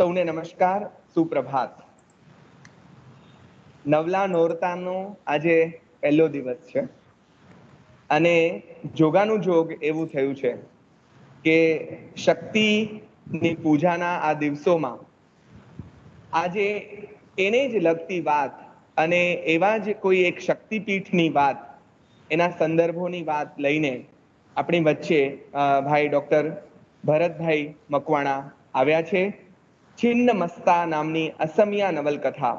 સૌને નમસ્કાર, સુપ્રભાત. નવલા નોરતાનો આજે પહેલો દિવસ છે અને જોગાનું જોગ એવું થયું છે કે શક્તિની પૂજાના આ દિવસોમાં આજે એને જ લગતી વાત અને એવા જ કોઈ એક શક્તિપીઠની વાત, એના સંદર્ભોની વાત લઈને આપણી વચ્ચે ભાઈ ડૉક્ટર ભરતભાઈ મકવાણા આવ્યા છે. છિન્ન મસ્તા નામની અસમિયા નવલકથા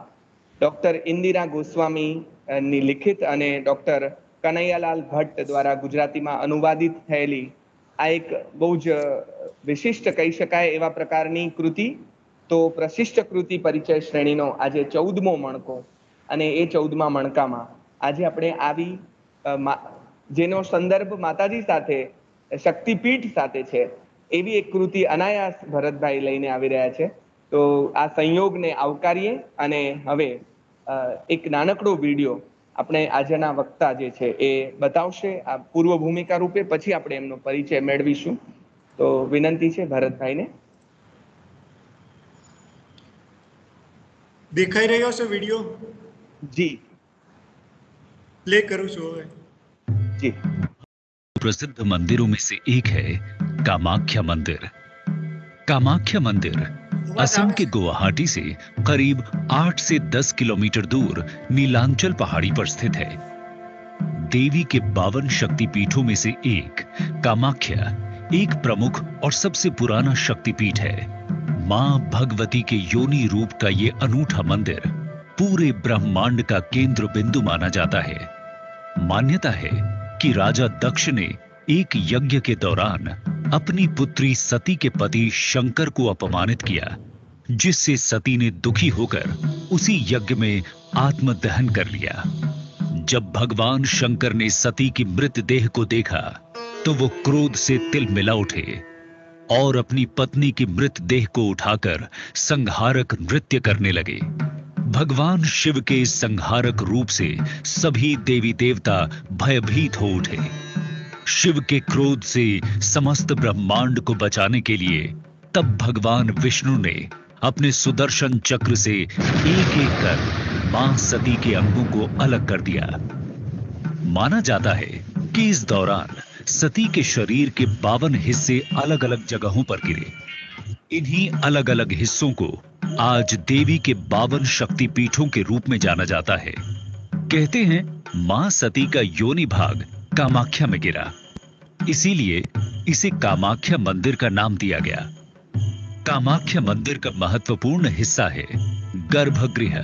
ડૉક્ટર ઇન્દિરા ગોસ્વામીની લિખિત અને ડૉક્ટર કનૈયાલાલ ભટ્ટ દ્વારા ગુજરાતીમાં અનુવાદિત થયેલી આ એક બહુ જ વિશિષ્ટ કહી શકાય એવા પ્રકારની કૃતિ. તો પ્રશિષ્ટ કૃતિ પરિચય શ્રેણીનો આજે 14મો મણકો અને એ 14મા મણકામાં આજે આપણે આવી જેનો સંદર્ભ માતાજી સાથે, શક્તિપીઠ સાથે છે એવી એક કૃતિ અનાયાસ ભરતભાઈ લઈને આવી રહ્યા છે. તો આ સંયોગને આવકારીએ અને હવે એક નાનકડો વિડીયો આપણે આજના વક્તા જે છે એ બતાવશે આ પૂર્વ ભૂમિકા રૂપે, પછી આપણે એમનો પરિચય મેળવીશું. તો વિનંતી છે ભરતભાઈને. દેખાઈ રહ્યો છે વિડીયો? જી પ્લે કરું છું હવે. જી. प्रसिद्ध मंदिरों में से एक है कामाख्या मंदिर। कामाख्या मंदिर असम के गुवाहाटी से करीब 8 से 10 किलोमीटर दूर नीलांचल पहाड़ी पर स्थित है। देवी के 52 शक्तिपीठों में से एक कामाख्या एक प्रमुख और सबसे पुराना शक्तिपीठ है। मां भगवती के योनि रूप का ये अनूठा मंदिर पूरे ब्रह्मांड का केंद्र बिंदु माना जाता है। मान्यता है कि राजा दक्ष ने एक यज्ञ के दौरान अपनी पुत्री सती के पति शंकर को अपमानित किया, जिससे सती ने दुखी होकर उसी यज्ञ में आत्मदहन कर लिया। जब भगवान शंकर ने सती की मृतदेह को देखा तो वो क्रोध से तिलमिला उठे और अपनी पत्नी की मृतदेह को उठाकर संहारक नृत्य करने लगे। भगवान शिव के इस संहारक रूप से सभी देवी देवता भयभीत हो उठे। शिव के क्रोध से समस्त ब्रह्मांड को बचाने के लिए तब भगवान विष्णु ने अपने सुदर्शन चक्र से एक एक कर मां सती के अंगों को अलग कर दिया। माना जाता है कि इस दौरान सती के शरीर के 52 हिस्से अलग अलग जगहों पर गिरे। इन्हीं अलग अलग हिस्सों को आज देवी के 52 शक्तिपीठों के रूप में जाना जाता है। कहते हैं मां सती का योनि भाग कामाख्या में गिरा, इसीलिए इसे कामाख्या मंदिर का नाम दिया गया। कामाख्या मंदिर का महत्वपूर्ण हिस्सा है गर्भगृह,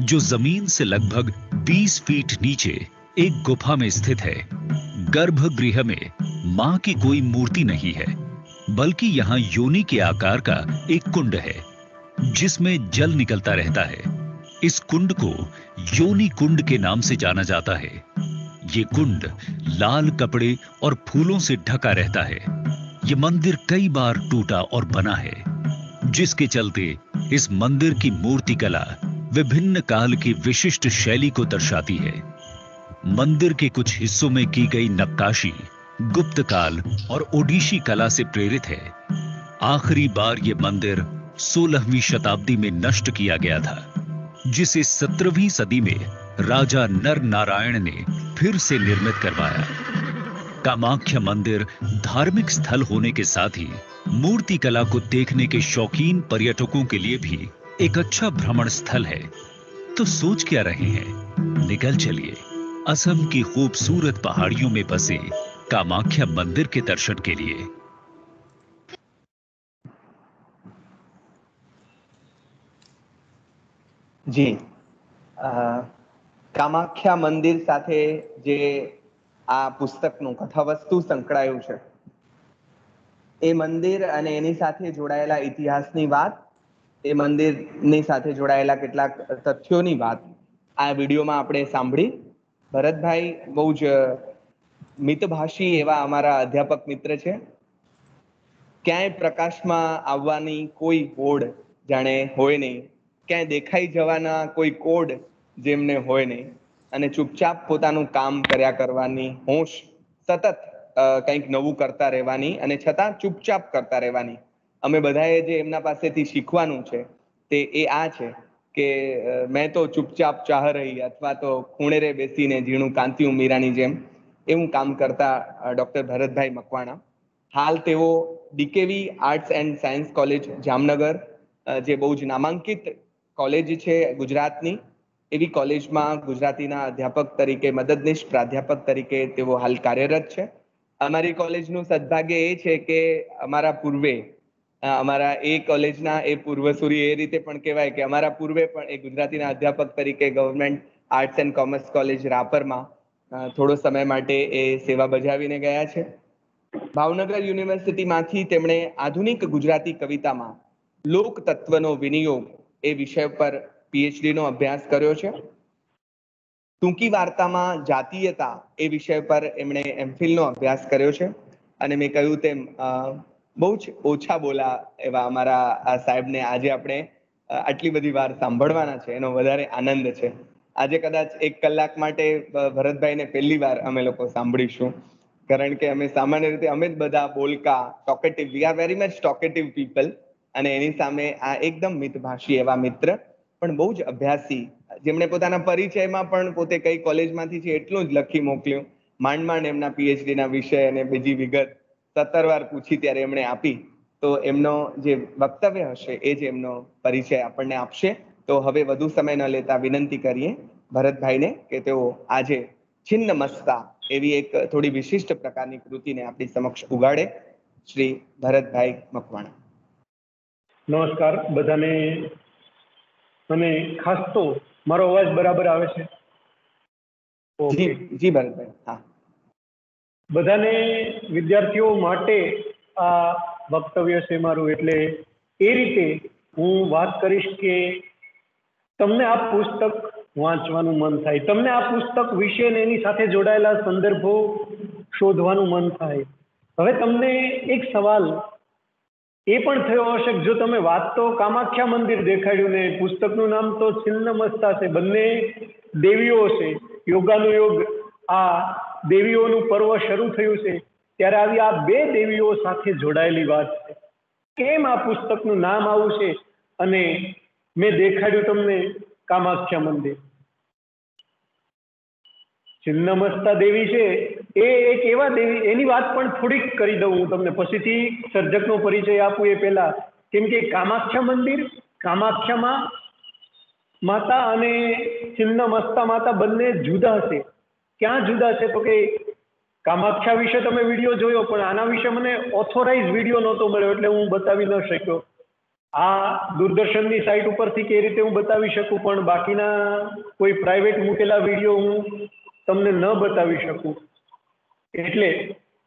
जो जमीन से लगभग 20 फीट नीचे एक गुफा में स्थित है। गर्भगृह में मां की कोई मूर्ति नहीं है, बल्कि यहाँ योनि के आकार का एक कुंड है जिसमें जल निकलता रहता है। इस कुंड को योनि कुंड के नाम से जाना जाता है। ये कुंड लाल कपड़े और फूलों से ढका रहता है। ये मंदिर कई बार टूटा और बना है, जिसके चलते इस मंदिर की मूर्ति कला विभिन्न काल की विशिष्ट शैली को दर्शाती है। मंदिर के कुछ हिस्सों में की गई नक्काशी गुप्त काल और ओडिशी कला से प्रेरित है। आखिरी बार ये मंदिर 16वीं शताब्दी में नष्ट किया गया था, जिसे 17वीं सदी में राजा नर नारायण ने फिर से निर्मित करवाया। कामाख्या मंदिर धार्मिक स्थल होने के साथ ही मूर्ति कला को देखने के शौकीन पर्यटकों के लिए भी एक अच्छा भ्रमण स्थल है। तो सोच क्या रहे हैं? निकल चलिए असम की खूबसूरत पहाड़ियों में बसे कामाख्या मंदिर के दर्शन के लिए। જી. કામાખ્યા મંદિર સાથે જે આ પુસ્તકનું કથાવસ્તુ સંકળાયું છે, એ મંદિર અને એની સાથે જોડાયેલા ઇતિહાસની વાત, એ મંદિરની સાથે જોડાયેલા કેટલાક તથ્યોની વાત આ વિડીયોમાં આપણે સાંભળી. ભરતભાઈ બહુ જ મિતભાષી એવા અમારા અધ્યાપક મિત્ર છે. ક્યાંય પ્રકાશમાં આવવાની કોઈ હોડ જાણે હોય નહીં, ક્યાંય દેખાઈ જવાના કોઈ કોડ જેમને હોય નહીં, અને ચૂપચાપ પોતાનું કામ કર્યા કરવાની હોશ, સતત કંઈક નવું કરતા રહેવાની અને છતાં ચૂપચાપ કરતા રહેવાની અમે બધાએ જે એમના પાસેથી શીખવાનું છે તે એ આ છે કે મેં તો ચૂપચાપ ચાહ રહી અથવા તો ખૂણે રે બેસીને ઝીણું કાંતિયું મીરાની જેમ એવું કામ કરતા ડૉક્ટર ભરતભાઈ મકવાણા. હાલ તેઓ DKV arts and science college Jamnagar, જે બહુ જ નામાંકિત કોલેજ છે ગુજરાતની, એવી કોલેજમાં ગુજરાતીના અધ્યાપક તરીકે, મદદનીશ પ્રાધ્યાપક તરીકે તેઓ હાલ કાર્યરત છે. અમારી કોલેજનું સદભાગ્ય એ છે કે અમારા પૂર્વે, અમારા એ કોલેજના એ પૂર્વસૂરી એ રીતે પણ કહેવાય કે અમારા પૂર્વે પણ એ ગુજરાતીના અધ્યાપક તરીકે government arts and commerce college રાપરમાં થોડો સમય માટે એ સેવા બજાવીને ગયા છે. ભાવનગર યુનિવર્સિટીમાંથી તેમણે આધુનિક ગુજરાતી કવિતામાં લોક તત્વનો વિનિયોગ એ વિષય પર પીએચડીનો અભ્યાસ કર્યો છે. ટૂંકી વાર્તામાં જાતીયતા એ વિષય પર એમણે એમફિલનો અભ્યાસ કર્યો છે. અને મેં કહ્યું તેમ બહુ જ ઓછા બોલા એવા અમારા આ સાહેબને આજે આપણે આટલી બધી વાર સાંભળવાના છે, એનો વધારે આનંદ છે. આજે કદાચ 1 કલાક માટે ભરતભાઈને પહેલી વાર અમે લોકો સાંભળીશું, કારણ કે અમે સામાન્ય રીતે અમે જ બધા બોલકા, talkative, we are very much talkative people, અને એની સામે આ એકદમ મિતભાષી એવા મિત્ર, પણ બહુ જ અભ્યાસી, જેમણે પોતાના પરિચયમાં પણ પોતે કઈ કોલેજમાંથી છે એટલું જ લખી મોકલ્યું. માંડ એમના પીએચડીના વિષય અને બીજી વિગત 17 વાર પૂછી ત્યારે એમણે આપી. તો એમનો જે વક્તવ્ય હશે એ જ એમનો પરિચય આપણને આપશે. તો હવે વધુ સમય ન લેતા વિનંતી કરીએ ભરતભાઈને કે તેઓ આજે છિન્ન મસ્તા એવી એક થોડી વિશિષ્ટ પ્રકારની કૃતિને આપણી સમક્ષ ઉગાડે. શ્રી ભરતભાઈ મકવાણા. નમસ્કાર બધાને. અને ખાસ તો મારો અવાજ બરાબર આવે છે? જી જી ભરતભાઈ. હા, બધાને વિદ્યાર્થીઓ માટે આ વક્તવ્ય છે મારું, એટલે એ રીતે હું વાત કરીશ કે તમને આ પુસ્તક વાંચવાનું મન થાય, તમને આ પુસ્તક વિશે ને એની સાથે જોડાયેલા સંદર્ભો શોધવાનું મન થાય. હવે તમને એક સવાલ એ પણ થયો હશે કે જો તમે વાત તો કામાખ્યા મંદિર દેખાડ્યું ને પુસ્તકનું નામ તો છિન્ન મસ્તા છે, બંને દેવીઓ છે, યોગાનું યોગ, આ દેવીઓનું પર્વ શરૂ થયું છે, ત્યારે આવી આ 2 દેવીઓ સાથે જોડાયેલી વાત છે. કેમ આ પુસ્તકનું નામ આવું છે અને મેં દેખાડ્યું તમને કામાખ્યા મંદિર. છિન્નમસ્તા દેવી છે એ એક એવા દેવી, એની વાત પણ થોડીક કરી દઉં હું તમને, પછીથી સર્જકનો પરિચય આપું એ પહેલા. કેમ કે કામાખ્યા મંદિર, કામાખ્યામાં માતા અને છિન્નમસ્તા માતા બંને જુદા છે. ક્યાં જુદા છે તો કે કામાખ્યા વિશે તમે વિડીયો જોયો, પણ આના વિશે મને ઓથોરાઇઝ વિડીયો નહોતો મળ્યો એટલે હું બતાવી ન શક્યો. આ દૂરદર્શનની સાઇટ ઉપરથી કે રીતે હું બતાવી શકું, પણ બાકીના કોઈ પ્રાઇવેટ મૂકેલા વિડીયો હું તમને ન બતાવી શકું. એટલે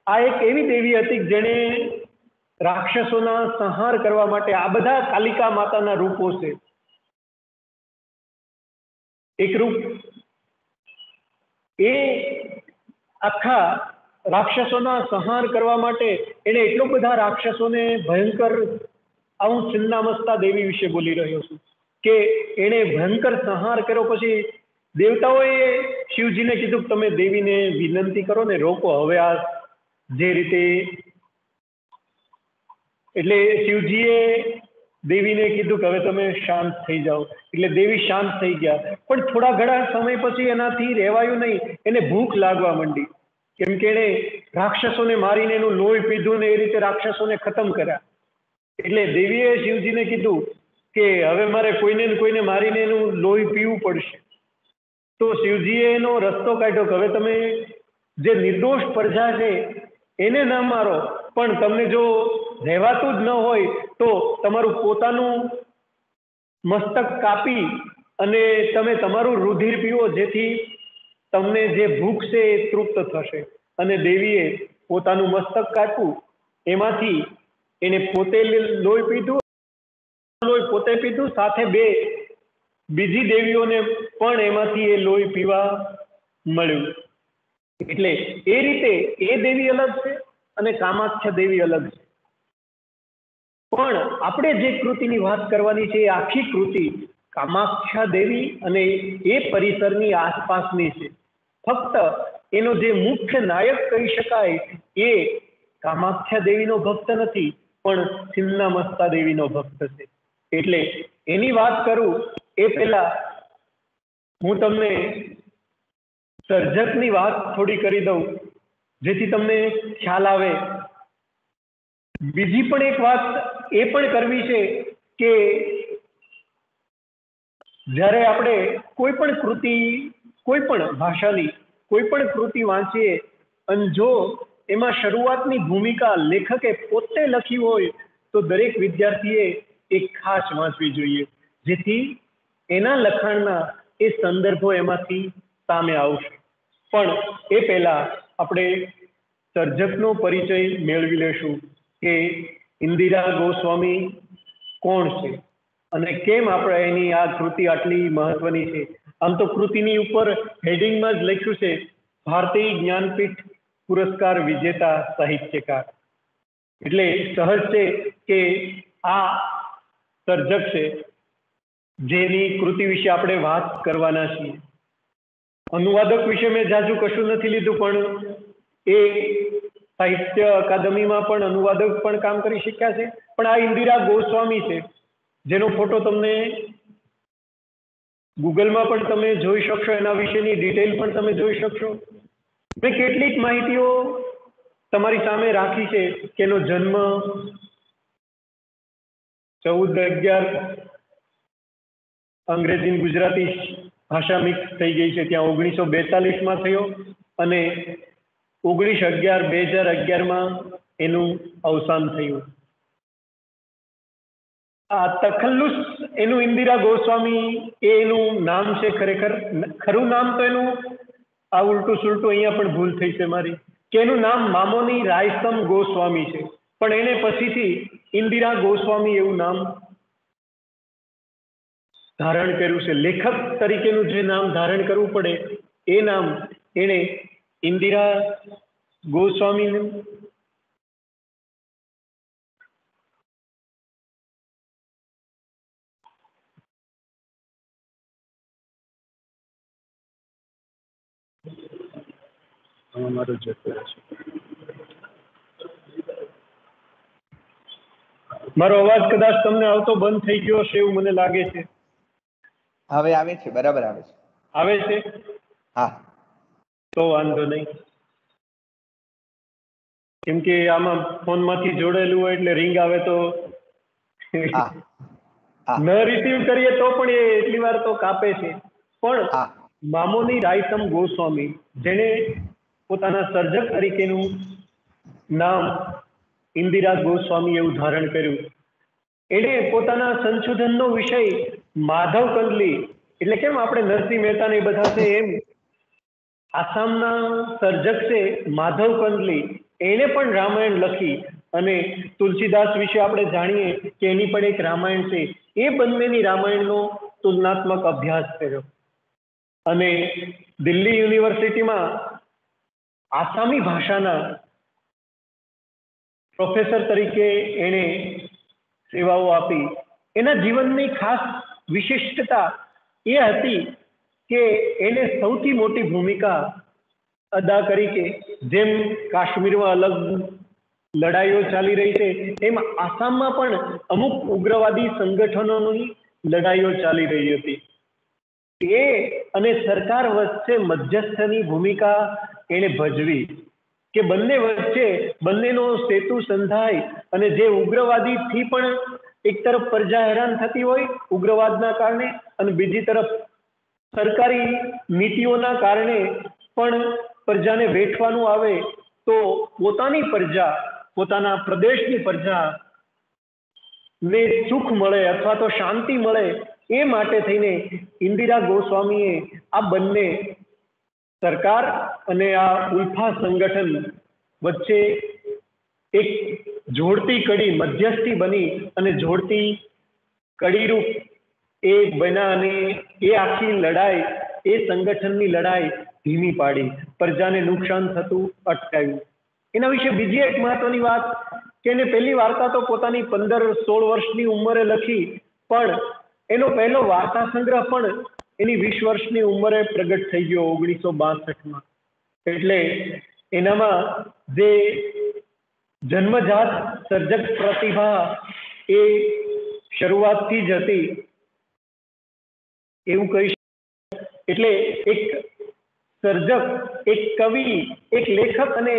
આ એક એવી દેવી હતી જેણે રાક્ષસોના સંહાર કરવા માટે, આ બધા કાલિકા માતાના રૂપો છે. એક રૂપ એ આખા રાક્ષસોના સંહાર કરવા માટે એને એટલો બધા રાક્ષસોને ભયંકર, હું છિન્નામસ્તા દેવી વિશે બોલી રહ્યો છું, કે એને ભયંકર સંહાર કર્યો. પછી દેવતાઓએ શિવજીને કીધું કે તમે દેવીને વિનંતી કરો ને રોકો હવે આ જે રીતે, એટલે શિવજીએ દેવીને કીધું કે હવે તમે શાંત થઈ જાઓ, એટલે દેવી શાંત થઈ ગયા. પણ થોડા ઘણા સમય પછી એનાથી રહેવાયું નહીં, એને ભૂખ લાગવા માંડી, કેમ કે એને રાક્ષસોને મારીને એનું લોહી પીધું ને એ રીતે રાક્ષસોને ખતમ કર્યા. એટલે દેવીએ શિવજીને કીધું કે હવે મારે કોઈને ને કોઈને મારીને એનું લોહી પીવું પડશે. તો શિવજીએ એનો રસ્તો કાઢ્યો કે હવે તમે જે નિર્દોષ પ્રજા છે એને ન મારો, પણ તમને જો રહેવાતું જ ન હોય તો તમારું પોતાનું મસ્તક કાપી અને તમે તમારું રુધિર પીવો, જેથી તમને જે ભૂખ છે એ તૃપ્ત થશે. અને દેવીએ પોતાનું મસ્તક કાપ્યું, એમાંથી એને પોતે લોહી પીધું, પોતે પીધું, સાથે 2 બીજી દેવીઓને પણ એમાંથી એ લોહી પીવા મળ્યું. એટલે એ રીતે એ દેવી અલગ છે અને કામાખ્યા દેવી અલગ છે. પણ આપણે જે કૃતિની વાત કરવાની છે એ આખી કૃતિ કામાખ્યા દેવી અને એ પરિસરની આસપાસની છે. ફક્ત એનો જે મુખ્ય નાયક કહી શકાય એ કામાખ્યા દેવીનો ભક્ત નથી, પણ છિન્ના મસ્તા દેવીનો ભક્ત છે. એટલે એની વાત કરું એ પહેલા હું તમને સર્જકની વાત થોડી કરી દઉં જેથી તમને ખ્યાલ આવે. બીજી પણ એક વાત એ પણ કરવી છે કે જ્યારે આપણે કોઈ પણ કૃતિ, કોઈ પણ ભાષાની કોઈ પણ કૃતિ વાંચીએ અને જો એમાં શરૂઆતની ભૂમિકા લેખકે પોતે લખી હોય તો દરેક વિદ્યાર્થીએ એક ખાસ વાંચવી જોઈએ, જેથી એના લખાણના એ સંદર્ભો એમાંથી સામે આવશે. પણ એ પહેલા આપણે સર્જકનો પરિચય મેળવી લેશું કે ઇન્દિરા ગોસ્વામી કોણ છે અને કેમ આપણે એની આ કૃતિ આટલી મહત્વની છે. આમ તો કૃતિની ઉપર હેડિંગમાં જ લખ્યું છે ભારતીય જ્ઞાનપીઠ પુરસ્કાર વિજેતા સાહિત્યકાર. એટલે સહજ છે કે આ સર્જક છે જેની કૃતિ વિશે આપણે વાત કરવાના છીએ. અનુવાદક વિશે મેં જાજુ કશું નથી લીધું, પણ એ સાહિત્ય અકાદમીમાં પણ અનુવાદક પણ કામ કરી શક્યા છે. પણ આ ઇન્દિરા ગોસ્વામી છે જેનો ફોટો તમને ગૂગલમાં પણ તમે જોઈ શકશો, એના વિશેની ડિટેલ પણ તમે જોઈ શકશો. મેં કેટલીક માહિતીઓ તમારી સામે રાખી છે કે એનો જન્મ 14-11 અંગ્રેજી ગુજરાતી ભાષા મિક્સ થઈ ગઈ છે ત્યાં 1942માં થયો અને 19/11/2011માં એનું અવસાન થયું. આ તખલ્લુસ એનું ઇન્દિરા ગોસ્વામી એનું નામ છે. ખરેખર ખરું નામ તો એનું આ ઉલટું સુલટું અહીંયા પણ ભૂલ થઈ છે મારી કે એનું નામ મામોની રાયસમ ગોસ્વામી છે, પણ એને પછીથી ઇન્દિરા ગોસ્વામી એવું નામ ધારણ કર્યું છે. લેખક તરીકેનું જે નામ ધારણ કરવું પડે એ નામ એણે ઇન્દિરા ગોસ્વામી મારો અવાજ કદાચ તમને આવતો બંધ થઈ ગયો હશે એવું મને લાગે છે. હવે આવે છે, બરાબર આવે છે. આવે છે? હા, તો વાંધો નહીં, કેમ કે આમાં ફોનમાંથી જોડેલું હોય એટલે રિંગ આવે તો હા, હા, ન રિસીવ કરીએ તો પણ એ એટલી વાર તો કાપે છે. પણ હા, મામોની રાયસમ ગોસ્વામી જેણે પોતાના સર્જક તરીકેનું નામ ઇન્દિરા ગોસ્વામી એવું ધારણ કર્યું, એણે પોતાના સંશોધનનો વિષય માધવ કંદલી, એટલે કેમ આપણે નરસિંહ મહેતા ને બધા છે એમ આસામના સર્જક છે માધવ કંદલી, એણે પણ રામાયણ લખી અને તુલસીદાસ વિશે આપણે જાણીએ કે એની પણ એક રામાયણ છે. એ બંનેની રામાયણનો તુલનાત્મક અભ્યાસ કર્યો અને દિલ્હી યુનિવર્સિટીમાં આસામી ભાષાના પ્રોફેસર તરીકે એણે સેવાઓ આપી. એના જીવનની ખાસ વિશિષ્ટતા એ હતી કે એને સૌથી મોટી ભૂમિકા અદા કરી કે જેમ કાશ્મીરમાં અલગ લડાઈઓ ચાલી રહી છે એમ આસામમાં પણ અમુક ઉગ્રવાદી સંગઠનોની લડાઈઓ ચાલી રહી હતી. એ અને સરકાર વચ્ચે મધ્યસ્થની ભૂમિકા એણે ભજવી કે બંને વચ્ચે બંનેનો સેતુ સંધાય અને જે ઉગ્રવાદીથી પણ એક તરફ પ્રજા હેરાન થતી હોય ઉગ્રવાદના કારણે અને બીજી તરફ સરકારી નીતિઓના કારણે પણ પ્રજાને વેઠવાનું આવે તો પોતાની પ્રજા, પોતાના પ્રદેશની પ્રજા ને સુખ મળે અથવા તો શાંતિ મળે એ માટે થઈને ઇન્દિરા ગોસ્વામીએ આ બંને સરકાર અને આ ઉલ્ફા સંગઠન વચ્ચે એક જોડતી કડી, મધ્યસ્થી બની અને જોડતી કડીરૂપ એ બન્યા અને એ આખી લડાઈ, એ સંગઠનની લડાઈ ધીમી પાડી, પ્રજાને નુકસાન થતું અટકાવ્યું. એના વિશે બીજી એક મહત્વની વાત કે એને પહેલી વાર્તા તો પોતાની 15-16 વર્ષની ઉંમરે લખી, પણ એનો પહેલો વાર્તા સંગ્રહ પણ એની 20 વર્ષની ઉંમરે પ્રગટ થઈ ગયો 1962માં. એટલે એનામાં જે જન્મજાત સર્જક પ્રતિભા એ શરૂઆતથી જ હતી એવું કહી શકાય. એટલે એક સર્જક, એક કવિ, એક લેખક અને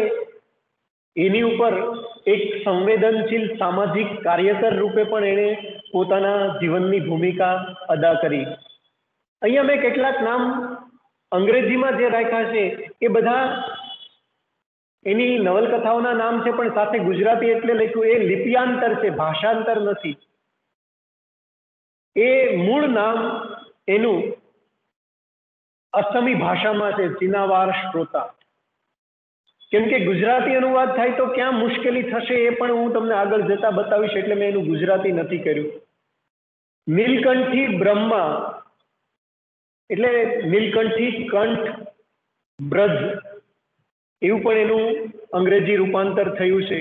એની ઉપર એક સંવેદનશીલ સામાજિક કાર્યકર રૂપે પણ એણે પોતાના જીવનની ભૂમિકા અદા કરી. અહીંયા મેં કેટલાક નામ અંગ્રેજીમાં જે રાખ્યા છે એ બધા એની નવલકથાઓના નામ છે, પણ સાથે ગુજરાતી એટલે લખ્યું એ લિપિયાંતર છે, ભાષાંતર નથી. એ મૂળ નામ એનું અસમી ભાષામાં છે, ચિનાવાર શ્રોતા. કેમ કે ગુજરાતી અનુવાદ થાય તો ક્યાં મુશ્કેલી થશે એ પણ હું તમને આગળ જતા બતાવીશ, એટલે મેં એનું ગુજરાતી નથી કર્યું. નીલકંઠી બ્રહ્મા એટલે નીલકંઠી કંઠ બ્રજ એવું પણ એનું અંગ્રેજી રૂપાંતર થયું છે.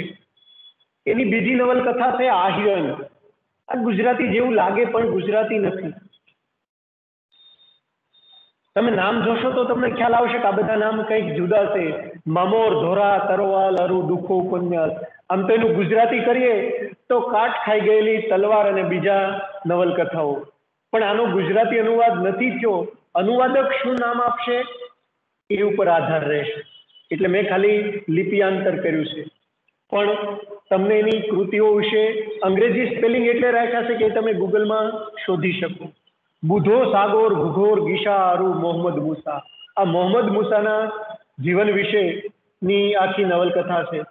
એની બીજી નવલકથા છે આહિરન. આ ગુજરાતી જેવું લાગે પણ ગુજરાતી નથી. તમે નામ જોશો તો તમને ખ્યાલ આવશે કે આ બધા નામ કંઈક જુદા છે. મામોર, ધોરા, તરવાલ, અરુ, દુઃખો, ઉપન્યાસ. આમ તો એનું ગુજરાતી કરીએ તો કાટ ખાઈ ગયેલી તલવાર અને બીજા નવલકથાઓ. પણ આનો ગુજરાતી અનુવાદ નથી થયો. અનુવાદક શું નામ આપશે એ ઉપર આધાર રહેશે. એટલે મેં ખાલી લિપિયાંતર કર્યું છે. પણ તમને એની કૃતિઓ વિશે અંગ્રેજી સ્પેલિંગ એટલે રાખ્યા છે કે તમે ગૂગલમાં શોધી શકો. બુધો સાગોર ઘુઘોર ગીશા અરુ મોહમ્મદ મુસા. આ મોહમ્મદ મુસાના જીવન વિશેની આખી નવલકથા છે.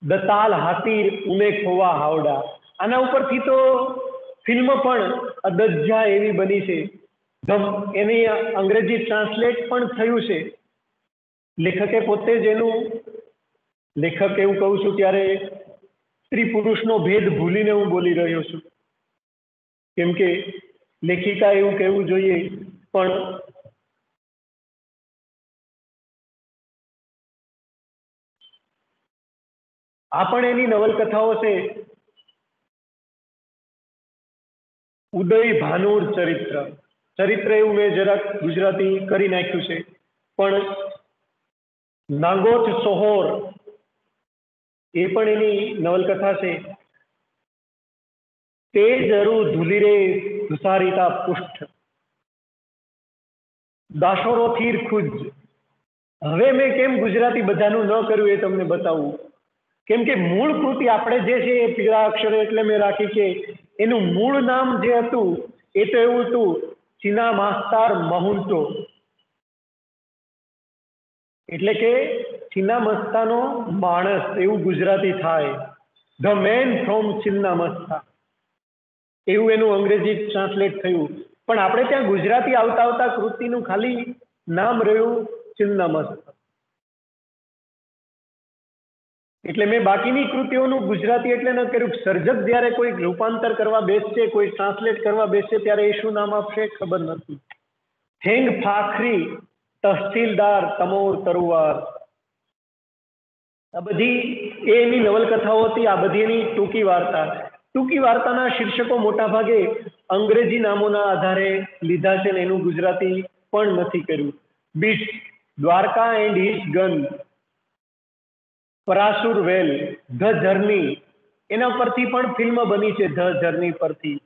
દતાલ હાતીર ઉને ખોવા હાવડા. આના ઉપરથી તો ફિલ્મ પણ અદજ્જા એવી બની છે. એની અંગ્રેજી ટ્રાન્સલેટ પણ થયું છે. લેખકે પોતે જ એનું લેખક એવું કહું છું ત્યારે સ્ત્રી પુરુષનો ભેદ ભૂલીને હું બોલી રહ્યો છું. કેમ કે લેખિકા એવું કહેવું જોઈએ, પણ આ પણ એની નવલકથાઓ છે. ઉદય ભાનુર ચરિત્ર. ચરિત્ર એવું મેં જરાક ગુજરાતી કરી નાખ્યું છે. પણ નાગોથ સોહોર એ પણ એની નવલકથા છે. તે જરૂર ધુલીરે ધુસારીતા પુષ્ઠ. દાશોરો થીર ખુજ. હવે મેં કેમ ગુજરાતી બધાનું ન કર્યું એ તમને બતાવું. કેમ કે મૂળ કૃતિ આપણે જે છે એ પીળા અક્ષરે એટલે મેં રાખી કે એનું મૂળ નામ જે હતું એ તો એવું હતું ચીના માસ્તાર મહુંટો. એટલે કે ચીના મસ્તાનો માણસ એવું ગુજરાતી થાય. ધ મેન ફ્રોમ ચિન્ના મસ્તા એવું એનું અંગ્રેજી ટ્રાન્સલેટ થયું. પણ આપણે ત્યાં ગુજરાતી આવતા આવતા કૃતિનું ખાલી નામ રહ્યું ચિન્ના મસ્તા. એટલે મેં બાકીની કૃતિઓનું ગુજરાતી એટલે ન કર્યું. સર્જક જ્યારે કોઈ રૂપાંતર કરવા બેસશે, કોઈ ટ્રાન્સલેટ કરવા બેસશે ત્યારે એ શું નામ આપશે ખબર નથી. થેંગ ફાખરી તહસીલદાર તમોર તરુવાર. આ બધી એની નવલકથાઓ હતી. આ બધી એની ટૂંકી વાર્તા. ટૂંકી વાર્તાના શીર્ષકો મોટા ભાગે અંગ્રેજી નામોના આધારે લીધા છે ને એનું ગુજરાતી પણ નથી કર્યું. બીટ, દ્વારકા એન્ડ હિઝ ગન, પરાસુર વેલ, ધ જર્ની એના પરથી પણ ફિલ્મ બની છે. ધ જર્ની પરથી.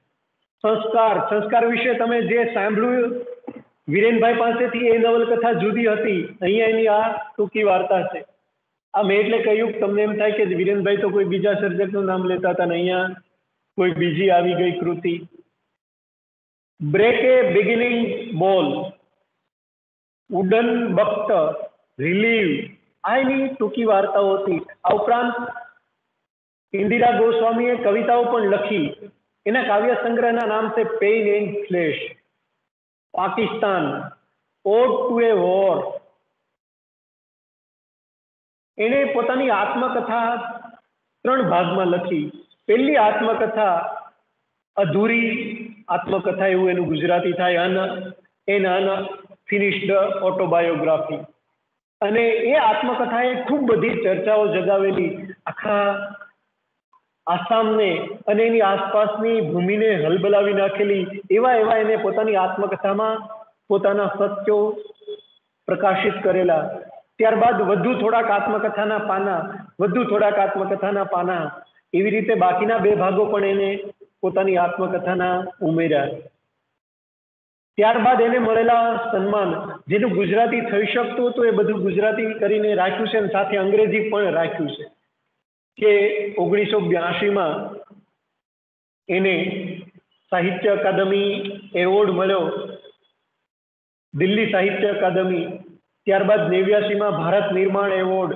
સંસ્કાર. સંસ્કાર વિશે તમે જે સાંભળ્યું વિરેનભાઈ પાસેથી એ નવલકથા જુદી હતી. અહીંયા એની આ ટૂંકી વાર્તા છે. આ મેં એટલે કહ્યું તમને એમ થાય કે વિરેનભાઈ તો કોઈ બીજા સર્જકનું નામ લેતા હતા ને અહીંયા કોઈ બીજી આવી ગઈ કૃતિ. બ્રેક એ બિગિનિંગ બોલ, ઉડન બખ્ત, રિલીવ આ એની ટૂંકી વાર્તાઓ હતી. આ ઉપરાંત ઇન્દિરા ગોસ્વામીએ કવિતાઓ પણ લખી. એના કાવ્ય સંગ્રહના નામ છે pain and flash, Pakistan, ode to a war. એણે પોતાની આત્મકથા 3 ભાગમાં લખી. પહેલી આત્મકથા અધૂરી આત્મકથા એવું એનું ગુજરાતી થાય, અનફિનિશ્ડ ઓટોબાયોગ્રાફી. અને એ આત્મકથાએ ખૂબ બધી ચર્ચાઓ જગાવેલી. આખા આસામને અને એની આસપાસની ભૂમિને હલબલાવી નાખેલી. એવા એને પોતાની આત્મકથામાં પોતાના સત્યો પ્રકાશિત કરેલા. ત્યારબાદ વધુ થોડાક આત્મકથાના પાના વધુ થોડાક આત્મકથાના પાના, એવી રીતે બાકીના 2 ભાગો પણ એને પોતાની આત્મકથાના ઉમેર્યા. ત્યારબાદ એને મળેલા સન્માન, જેનું ગુજરાતી થઈ શકતું હતું એ બધું ગુજરાતી કરીને રાખ્યું છે અને સાથે અંગ્રેજી પણ રાખ્યું છે. કે 1982માં એને સાહિત્ય અકાદમી એવોર્ડ મળ્યો, દિલ્હી સાહિત્ય અકાદમી. ત્યારબાદ 89માં ભારત નિર્માણ એવોર્ડ,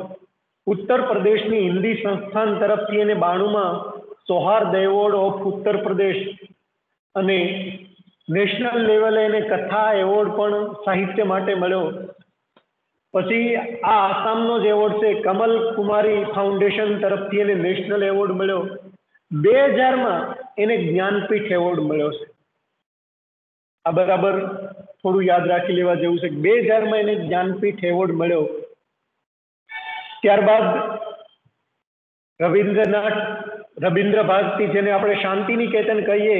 ઉત્તર પ્રદેશની હિન્દી સંસ્થાન તરફથી એને 92માં સૌહાર્દ એવોર્ડ ઓફ ઉત્તર પ્રદેશ, અને નેશનલ લેવલે એને કથા એવોર્ડ પણ સાહિત્ય માટે મળ્યો. પછી આ આસામનો જ એવોર્ડ છે, કમલ કુમારી ફાઉન્ડેશન તરફથી એને નેશનલ એવોર્ડ મળ્યો. 2000માં એને જ્ઞાનપીઠ એવોર્ડ મળ્યો છે. આ બરાબર થોડું યાદ રાખી લેવા જેવું છે. 2000માં એને જ્ઞાનપીઠ એવોર્ડ મળ્યો. ત્યારબાદ રવિન્દ્ર ભારતી, જેને આપણે શાંતિ નિકેતન કહીએ,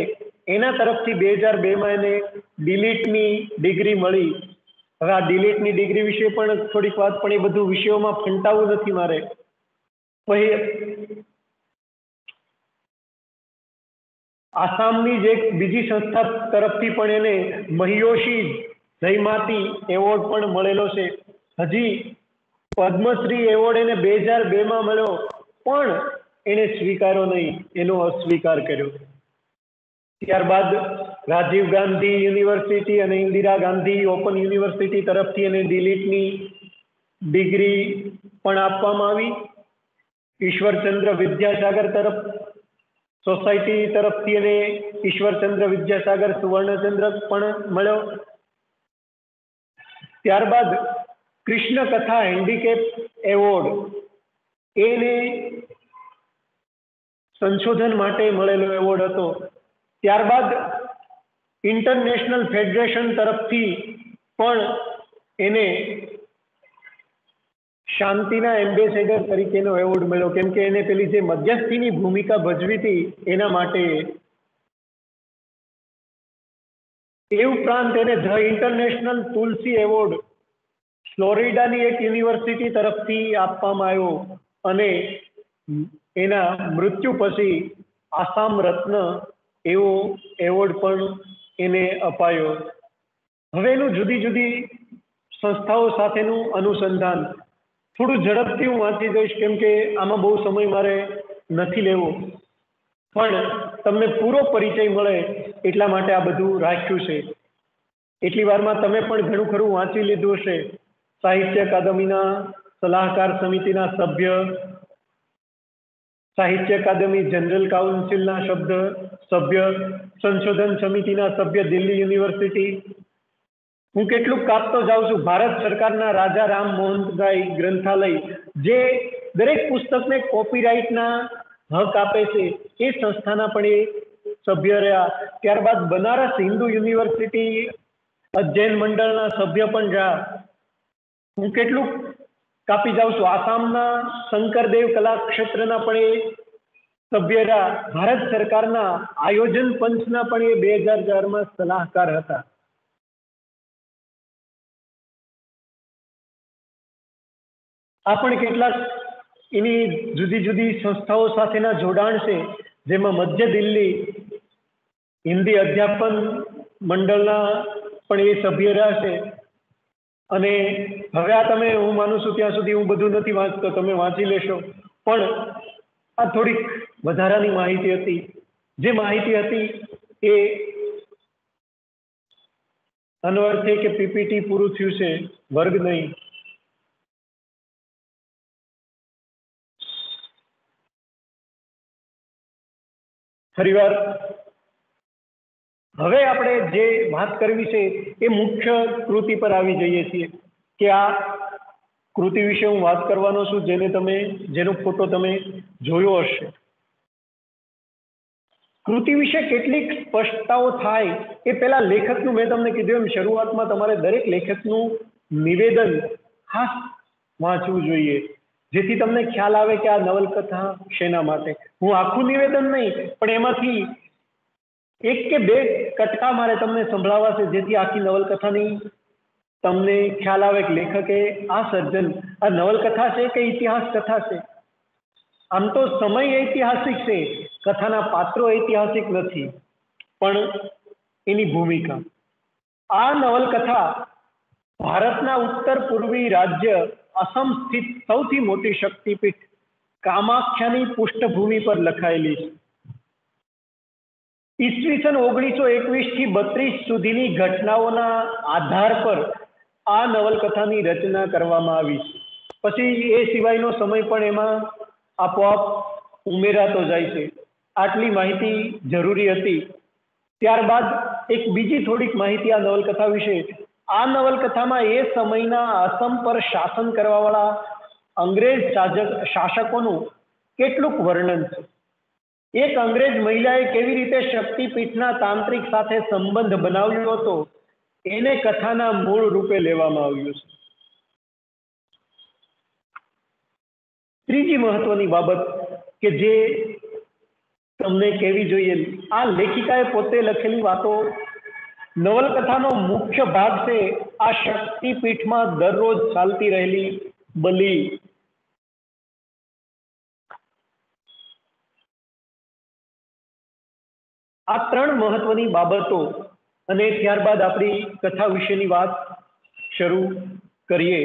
એના તરફથી 2002માં એને ડિલીટની ડિગ્રી મળી. હવે આ ડિલીટની ડિગ્રી વિશે પણ થોડીક વાત, પણ એ બધું વિષયોમાં ફંટાવું નથી મારે. પછી આસામની જે બીજી સંસ્થા તરફથી પણ એને મહિયોશી જયમાતી એવોર્ડ પણ મળેલો છે. હજી પદ્મશ્રી એવોર્ડ એને 2002માં મળ્યો, પણ એને સ્વીકાર્યો નહીં, એનો અસ્વીકાર કર્યો. ત્યારબાદ રાજીવ ગાંધી યુનિવર્સિટી અને ઇન્દિરા ગાંધી ઓપન યુનિવર્સિટી તરફથી એને ડિલીટની ડિગ્રી પણ આપવામાં આવી. ઈશ્વરચંદ્ર વિદ્યાસાગર સોસાયટી તરફથી એને ઈશ્વરચંદ્ર વિદ્યાસાગર સુવર્ણચંદ્રક પણ મળ્યો. ત્યારબાદ કૃષ્ણ કથા હેન્ડીકેપ એવોર્ડ એને સંશોધન માટે મળેલો એવોર્ડ હતો. ત્યારબાદ ઇન્ટરનેશનલ ફેડરેશન તરફથી પણ એને શાંતિના એમ્બેસેડર તરીકેનો એવોર્ડ મળ્યો, કેમ કે એને પેલી જે મધ્યસ્થીની ભૂમિકા ભજવી હતી એના માટે. એ ઉપરાંત એને ધ ઇન્ટરનેશનલ તુલસી એવોર્ડ ફ્લોરિડાની એક યુનિવર્સિટી તરફથી આપવામાં આવ્યો, અને એના મૃત્યુ પછી આસામ રત્ન એવો એવોર્ડ પણ એને અપાયો. હવે એનું જુદી જુદી સંસ્થાઓ સાથેનું અનુસંધાન થોડું ઝડપથી હું વાંચી જઈશ, કેમ કે આમાં બહુ સમય મારે નથી લેવો, પણ તમને પૂરો પરિચય મળે એટલા માટે આ બધું રાખ્યું છે. એટલી વારમાં તમે પણ ઘણું ખરું વાંચી લીધું હશે. સાહિત્ય અકાદમીના સલાહકાર સમિતિના સભ્ય, સાહિત્ય અકાદમી જનરલ કાઉન્સિલના સભ્ય, સંશોધન સમિતિના સભ્ય દિલ્હી યુનિવર્સિટી. હું કેટલુંક કાપતો જાઉં છું. ભારત સરકારના રાજા રામ મોહન રાય ગ્રંથાલય, જે દરેક પુસ્તકને કોપીરાઇટના હક આપે છે, એ સંસ્થાના પણ એ સભ્ય રહ્યા. ત્યારબાદ બનારસ હિન્દુ યુનિવર્સિટી અધ્યયન મંડળના સભ્ય પણ રહ્યા. હું કેટલુંક કાપી જાઉં છું. આસામના શંકરદેવ કલાક્ષેત્રના પણ એ સભ્ય રહ્યા. ભારત સરકારના આયોજન પંચના પણ એ 2004માં સલાહકાર હતા. આ પણ કેટલાક એની જુદી જુદી સંસ્થાઓ સાથેના જોડાણ છે, જેમાં મધ્ય દિલ્હી હિન્દી અધ્યાપન મંડળના પણ એ સભ્ય રહ્યા છે. અને હવે આ તમે, હું માનું છું ત્યાં સુધી હું બધું નથી વાંચતો, તમે વાંચી લેશો, પણ આ થોડીક વધારાની માહિતી હતી. જે માહિતી હતી એ અનવર્થે કે પીપીટી પૂરું થયું છે, વર્ગ નહીં. ફરીવાર હવે આપણે જે વાત કરવી છે એ મુખ્ય કૃતિ પર આવી જઈએ છીએ, કે આ કૃતિ વિશે હું વાત કરવાનો છું, જેનો ફોટો તમે જોયો હશે. કૃતિ વિશે કેટલીક સ્પષ્ટતાઓ થાય એ પહેલા લેખકનું, મેં તમને કીધું એમ શરૂઆતમાં, તમારે દરેક લેખકનું નિવેદન ખાસ વાંચવું જોઈએ, જેથી તમને ખ્યાલ આવે કે આ નવલકથા શેના માટે. હું આખું નિવેદન નહીં, પણ એમાંથી 1 કે 2 કટકા મારે તમને સંભળાવાશે, જેથી આખી નવલકથાની તમને ખ્યાલ આવે કે લેખકે આ સર્જન, આ નવલકથા છે કે ઇતિહાસ કથા છે. આમ તો સમય ઐતિહાસિક છે, કથાના પાત્રો ઐતિહાસિક નથી, પણ એની ભૂમિકા. આ નવલકથા ભારતના ઉત્તર પૂર્વી રાજ્ય અસમ સ્થિત સૌથી મોટી શક્તિપીઠ કામાખ્યાની પૃષ્ઠભૂમિ પર લખાયેલી છે. ઈસવીસન 1921 થી 32 સુધીની ઘટનાઓના આધાર પર આ નવલકથાની રચના કરવામાં આવી છે. પછી એ સિવાયનો સમય પણ એમાં આપોઆપ ઉમેરાતો જાય છે. આટલી માહિતી જરૂરી હતી. ત્યારબાદ એક બીજી થોડીક માહિતી આ નવલકથા વિશે. આ નવલકથામાં એ સમયના અસમ પર શાસન કરવાવાળા અંગ્રેજ શાસકોનું કેટલુંક વર્ણન છે. એક અંગ્રેજ મહિલાએ કેવી રીતે શક્તિપીઠના તાંત્રિક સાથે સંબંધ બનાવ્યો હતો એને કથાના મૂળ રૂપે લેવામાં આવ્યું છે. ત્રીજી મહત્વની બાબત કે જે તમને કહેવી જોઈએ, આ લેખિકાએ પોતે લખેલી વાતો. નવલકથાનો મુખ્ય ભાગ છે આ શક્તિપીઠમાં દરરોજ ચાલતી રહેલી બલિ. આ ત્રણ મહત્વની બાબતો અને ત્યારબાદ આપણી કથા વિશેની વાત શરૂ કરીએ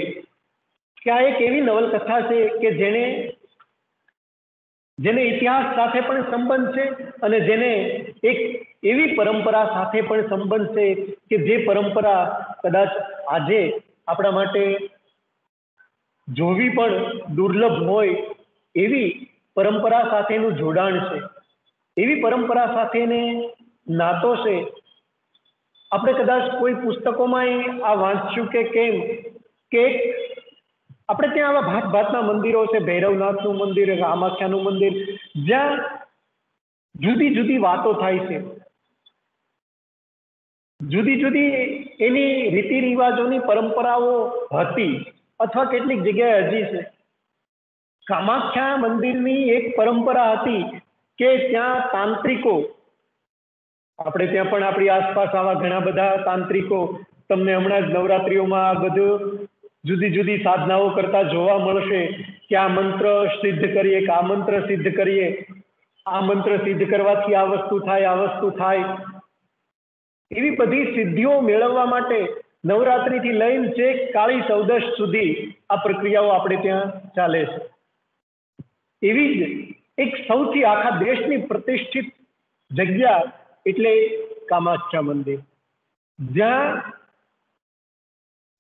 કે આ એક એવી નવલકથા છે કે જેને ઇતિહાસ સાથે પણ સંબંધ છે અને જેને એક એવી પરંપરા સાથે પણ સંબંધ છે કે જે પરંપરા કદાચ આજે આપણા માટે જોવી પણ દુર્લભ હોય એવી પરંપરા સાથેનું જોડાણ છે. એવી પરંપરા સાથેને નાતો છે. આપણે કદાચ કોઈ પુસ્તકોમાં આ વાંચ્યું કે કેમ કે આપણે ત્યાં આવા ભાત ભાતના મંદિરો છે, ભૈરવનાથનું મંદિર, કામાખ્યાનું મંદિર, જ્યાં જુદી જુદી વાતો થાય છે, જુદી જુદી એની રીતિ રિવાજોની પરંપરાઓ હતી અથવા કેટલીક જગ્યાએ હજી છે. કામાખ્યા મંદિરની એક પરંપરા હતી કે ત્યાં તાંત્રિકો, આપણે ત્યાં પણ આપણી આસપાસ આવા ઘણા બધા તાંત્રિકો તમને હમણાં જ નવરાત્રિઓમાં આ બધું જુદી જુદી સાધનાઓ કરતા જોવા મળશે કે આ મંત્ર સિદ્ધ કરીએ કે આ મંત્ર સિદ્ધ કરીએ, આ મંત્ર સિદ્ધ કરવાથી આ વસ્તુ થાય, આ વસ્તુ થાય. એવી બધી સિદ્ધિઓ મેળવવા માટે નવરાત્રિથી લઈને છેક કાળી ચૌદશ સુધી આ પ્રક્રિયાઓ આપણે ત્યાં ચાલે છે. એવી જ એક સૌથી આખા દેશની પ્રતિષ્ઠિત જગ્યા એટલે કામાખ્યા મંદિર, જ્યાં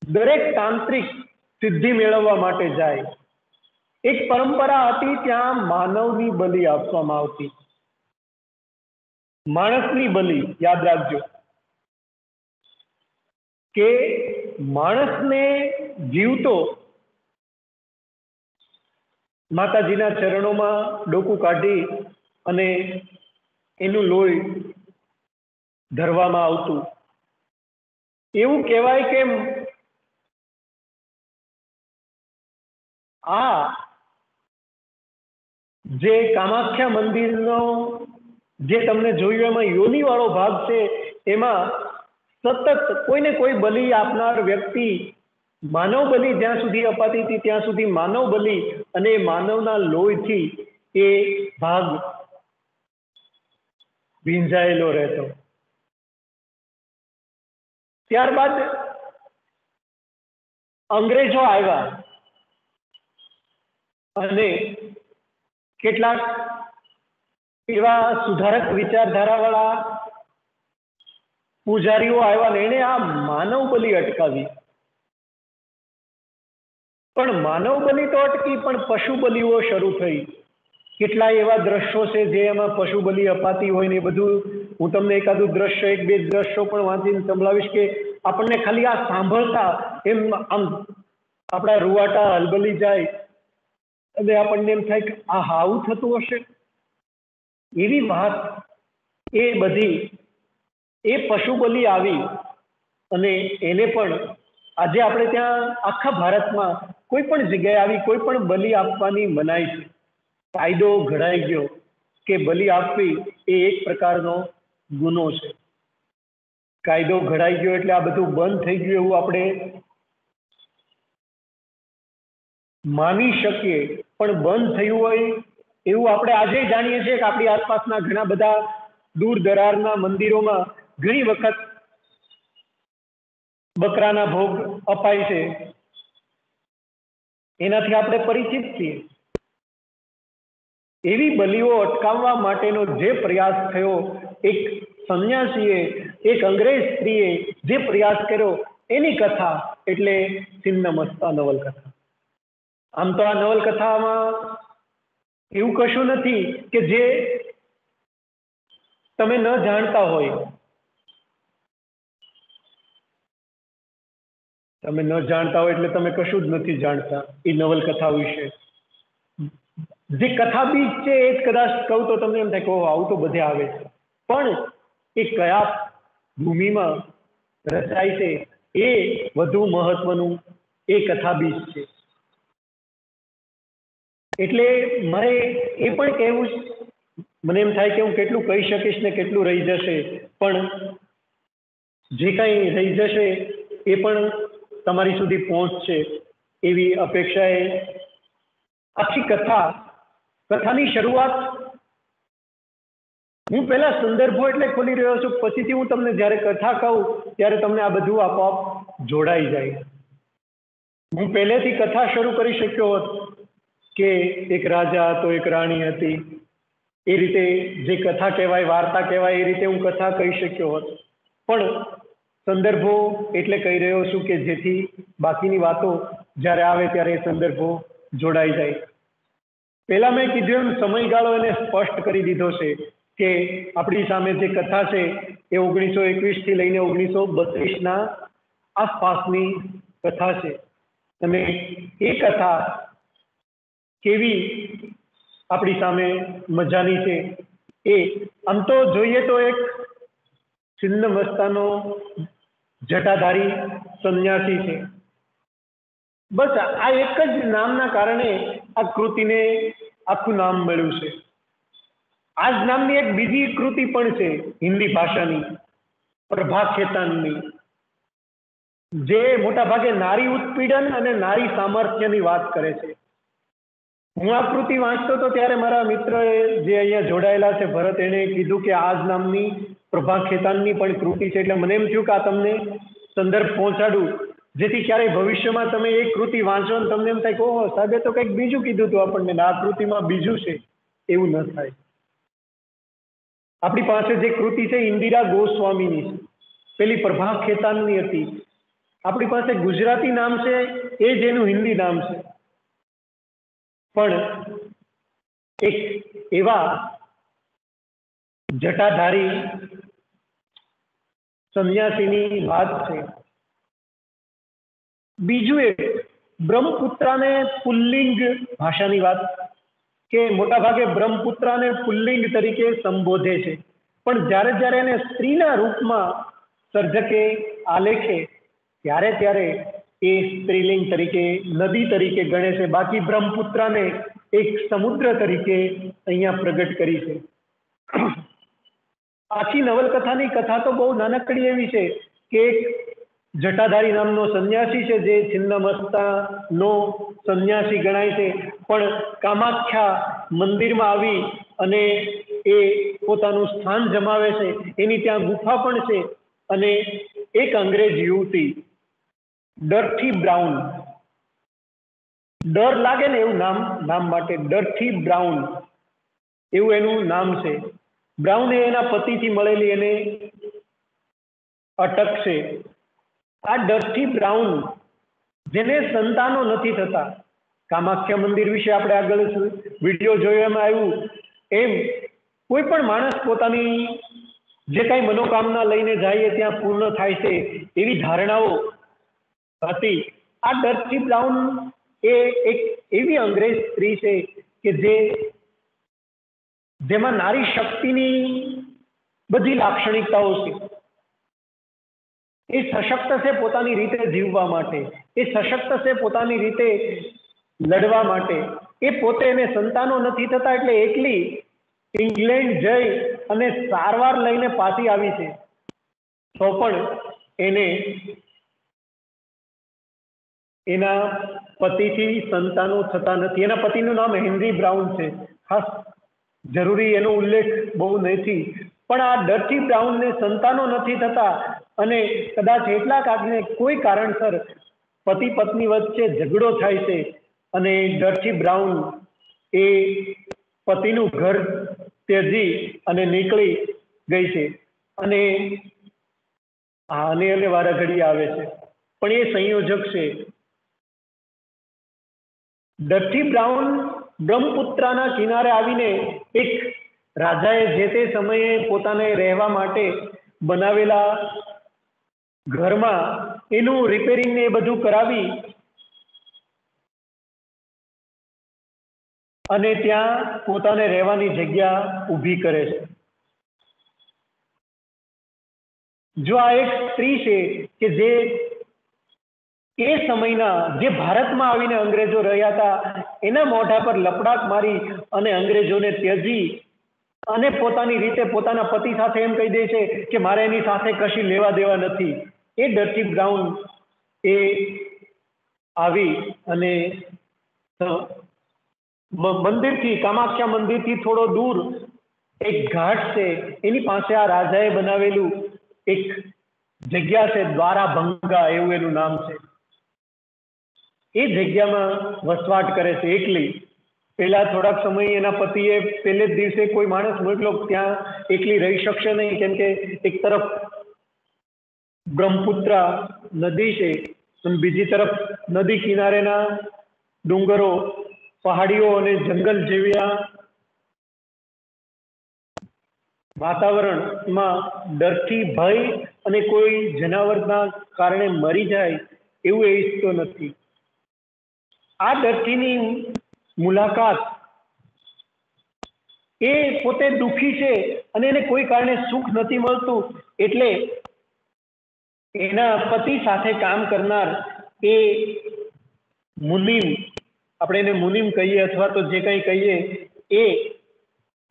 દરેક તાંત્રિક સિદ્ધિ મેળવવા માટે જાય. એક પરંપરા હતી ત્યાં માનવની બલિ આપવામાં આવતી. માણસની બલિ, યાદ રાખજો કે માણસને જીવતો માતાજીના ચરણોમાં ડોકું કાઢી અને એનું લોહી ધરવામાં આવતું. એવું કહેવાય કે આ જે કામાખ્યા મંદિરનો જે તમને જોયું એમાં યોનિવાળો ભાગ છે, એમાં સતત કોઈને કોઈ બલિ આપનાર વ્યક્તિ, માનવ બલિ જ્યાં સુધી અપાતી હતી ત્યાં સુધી માનવ બલિ અને માનવના લોહીથી એ ભાગ ભીંજાયેલો રહેતો. ત્યારબાદ અંગ્રેજો આવ્યા અને કેટલાક એવા સુધારક વિચારધારાવાળા પૂજારીઓ આવ્યા ને એને આ માનવ બલિ અટકાવી. પણ માનવ બલિ તો અટકી, પણ પશુ બલિઓ શરૂ થઈ. કેટલાય એવા દ્રશ્યો છે જે એમાં પશુ બલિ અપાતી હોય ને એ બધું. હું તમને એકાદું દ્રશ્ય, એક બે દ્રશ્યો પણ વાંચીને સંભળાવીશ કે આપણને ખાલી આ સાંભળતા એમ આમ આપણા રૂવાટા હલબલી જાય અને આપણને એમ થાય કે આ આવું થતું હશે. એવી વાત એ બધી એ પશુ બલિ આવી અને એને પણ આજે આપણે ત્યાં આખા ભારતમાં કોઈ પણ જગ્યાએ આવી કોઈ પણ બલિ આપવાની મનાઈ છે. કાયદો ઘડાઈ ગયો કે બલિ આપવી એ એક પ્રકારનો ગુનો છે. કાયદો ઘડાઈ ગયો એટલે આ બધું બંધ થઈ ગયું એવું આપણે માની શકીએ, પણ બંધ થયું હોય એવું આપણે આજે જાણીએ છીએ કે આપણી આસપાસના ઘણા બધા દૂર દરારના મંદિરોમાં ઘણી વખત બકરાના ભોગ અપાય છે, એનાથી આપણે પરિચિત છીએ. એવી બલિઓ અટકાવવા માટેનો જે પ્રયાસ થયો, એક સંન્યાસીએ, એક અંગ્રેજ સ્ત્રીએ જે પ્રયાસ કર્યો, એની કથા એટલે છિન્નમસ્તા નવલકથા. આમ તો આ નવલકથામાં એવું કશું નથી કે જે તમે ન જાણતા હોય. તમે ન જાણતા હોય એટલે તમે કશું જ નથી જાણતા એ નવલકથા વિશે. જે કથા બીજ છે એ જ કદાચ કહું તો તમને એમ થાય કે ઓહ, આવું તો બધે આવે છે, પણ એ કયા ભૂમિમાં રચાય છે એ વધુ મહત્વનું એ કથા બીજ છે. એટલે મારે એ પણ કહેવું છે, મને એમ થાય કે હું કેટલું કહી શકીશ ને કેટલું રહી જશે, પણ જે કાંઈ રહી જશે એ પણ તમારી સુધી પહોંચશે એવી અપેક્ષાએ આખી કથાની શરૂઆત હું પહેલા સંદર્ભો એટલે ખોલી રહ્યો છું, પછીથી હું તમને જ્યારે કથા કહું ત્યારે તમને આ બધું આપોઆપ જોડાઈ જાય. હું પહેલેથી કથા શરૂ કરી શક્યો હોત કે એક રાજા હતો, એક રાણી હતી, એ રીતે જે કથા કહેવાય, વાર્તા કહેવાય, એ રીતે હું કથા કહી શક્યો હોત, પણ સંદર્ભો એટલે કહી રહ્યો છું કે જેથી બાકીની વાતો જ્યારે આવે ત્યારે એ સંદર્ભો જોડાઈ જાય. પહેલા મેં કીધું એમ સમયગાળો એને સ્પષ્ટ કરી દીધો છે કે આપણી સામે જે કથા છે એ 1921 થી લઈને 1932 આસપાસની કથા છે. અને એ કથા કેવી આપણી સામે મજાની છે એ આમ તો જોઈએ તો એક છિન્નમસ્તાનો જટાધારી સંન્યાસી છે. બસ આ એક જ નામના કારણે આ કૃતિને આખું નામ મળ્યું છે. આ જ નામની એક બીજી કૃતિ પણ છે હિન્દી ભાષાની, પ્રભા ખેતાનની, જે મોટા ભાગે નારી ઉત્પીડન અને નારી સામર્થ્યની વાત કરે છે. હું આ કૃતિ વાંચતો હતો ત્યારે મારા મિત્ર જે અહીંયા જોડાયેલા છે ભરત, એને કીધું કે આ જ નામની પ્રભા ખેતાનની પણ કૃતિ છે. એટલે મને એમ થયું કે આ તમને સંદર્ભ પહોંચાડું, જેથી ક્યારેય ભવિષ્યમાં તમે એક કૃતિ વાંચો ને તમને એમ થાય કે ઓહો, સાહેબે તો કંઈક બીજું કીધું હતું આપણને, આ કૃતિમાં બીજું છે, એવું ન થાય. આપણી પાસે જે કૃતિ છે ઇન્દિરા ગોસ્વામીની છે, પેલી પ્રભા ખેતાનની હતી. આપણી પાસે ગુજરાતી નામ છે એ જ એનું હિન્દી નામ છે. પણ એક એવા જટાધારી સંન્યાસીની વાત છે. બીજું એક બ્રહ્મપુત્રાને પુલ્લિંગ ભાષાની વાત, કે મોટા ભાગે બ્રહ્મપુત્રાને પુલ્લિંગ તરીકે સંબોધે છે, પણ જ્યારે જ્યારે એને સ્ત્રીના રૂપમાં સર્જકે આલેખે ત્યારે ત્યારે એ સ્ત્રીલિંગ તરીકે, નદી તરીકે ગણે છે. બાકી બ્રહ્મપુત્રાને એક સમુદ્ર તરીકે અહીંયા પ્રગટ કરી છે. આખી નવલકથાની કથા તો બહુ નાનકડી એવી છે કે એક જટાધારી નામનો સંન્યાસી છે જે છિન્નમસ્તાનો સંન્યાસી ગણાય છે, પણ કામાખ્યા મંદિરમાં આવી અને એ પોતાનું સ્થાન જમાવે છે. એની ત્યાં ગુફા પણ છે. અને એક અંગ્રેજ યુવતી ડર્થી બ્રાઉન, ડર લાગે ને એવું નામ માટે ડર્થી બ્રાઉન એવું એનું નામ છે. બ્રાઉન એ એના પતિથી મળેલી એને અટક છે. આ ડર્થી બ્રાઉન જેને સંતાનો નથી થતા, કામાખ્યા મંદિર વિશે આપણે આગળ વિડીયો જોવામાં આવ્યું એમ કોઈ પણ માણસ પોતાની જે કાંઈ મનોકામના લઈને જાય ત્યાં પૂર્ણ થાય છે એવી ધારણાઓ હતી. આ ડર્થી બ્રાઉન એ એક એવી અંગ્રેજ સ્ત્રી છે કે જેમાં નારી શક્તિની બધી લાક્ષણિકતાઓ છે. એ સશક્ત છે પોતાની રીતે જીવવા માટે, એ સશક્ત છે પોતાની રીતે લડવા માટે. એ પોતે એને સંતાનો નથી થતા એટલે એકલી ઇંગ્લેન્ડ જઈ અને સારવાર લઈને પાછી આવી છે, તો પણ એને એના પતિથી સંતાનો થતા નથી. એના પતિનું નામ હેનરી બ્રાઉન છે. ખાસ જરૂરી એનો ઉલ્લેખ બહુ નથી, પણ આ ડર્ટી બ્રાઉનને સંતાનો નથી થતા અને કદાચ એટલા કારણે કોઈ કારણસર પતિ પત્ની વચ્ચે ઝઘડો થાય છે અને ડર્ટી બ્રાઉન એ પતિનું ઘર ત્યજી અને નીકળી ગઈ છે અને અને વારા ઘડી આવે છે, પણ એ સંયોજક છે. ડર્ટી બ્રાઉન બ્રહ્મપુત્રના કિનારે આવીને એક રાજાએ જે તે સમયે પોતાને રહેવા માટે બનાવેલા ઘરમાં એનું રિપેરિંગ ને એ બધું કરાવી અને ત્યાં પોતાને રહેવાની જગ્યા ઊભી કરે છે. જો આ એક સ્ત્રી છે કે જે એ સમયના જે ભારતમાં આવીને અંગ્રેજો રહ્યા હતા એના મોઢા પર લપડાક મારી અને અંગ્રેજોને ત્યજી અને પોતાની રીતે પોતાના પતિ સાથે એમ કહી દે છે કે મારે એની સાથે કશી લેવા દેવા નથી, એ ડર્ટી બ્રાઉન એ આવી અને મંદિરથી, કામાખ્યા મંદિરથી થોડો દૂર એક ઘાટ છે, એની પાસે આ રાજાએ બનાવેલું એક જગ્યા છે, દ્વારાભંગા એવું એનું નામ છે. એ જગ્યામાં વસવાટ કરે છે એકલી. પેલા થોડાક સમય એના પતિએ પહેલે જ દિવસે કોઈ માણસ મોકલો ત્યાં એકલી રહી શકશે નહીં, કેમ કે એક તરફ બ્રહ્મપુત્રા નદી છે અને બીજી તરફ નદી કિનારેના ડુંગરો, પહાડીઓ અને જંગલ જેવા વાતાવરણમાં ડરથી ભય અને કોઈ જનાવરના કારણે મરી જાય એવું એ ઈચ્છતો નથી. આ ડર્ટીની મુલાકાત એ પોતે દુઃખી છે અને એને કોઈ કારણે સુખ નથી મળતું, એટલે એના પતિ સાથે કામ કરનાર એ મુનિમ, આપણે એને મુનિમ કહીએ અથવા તો જે કંઈ કહીએ,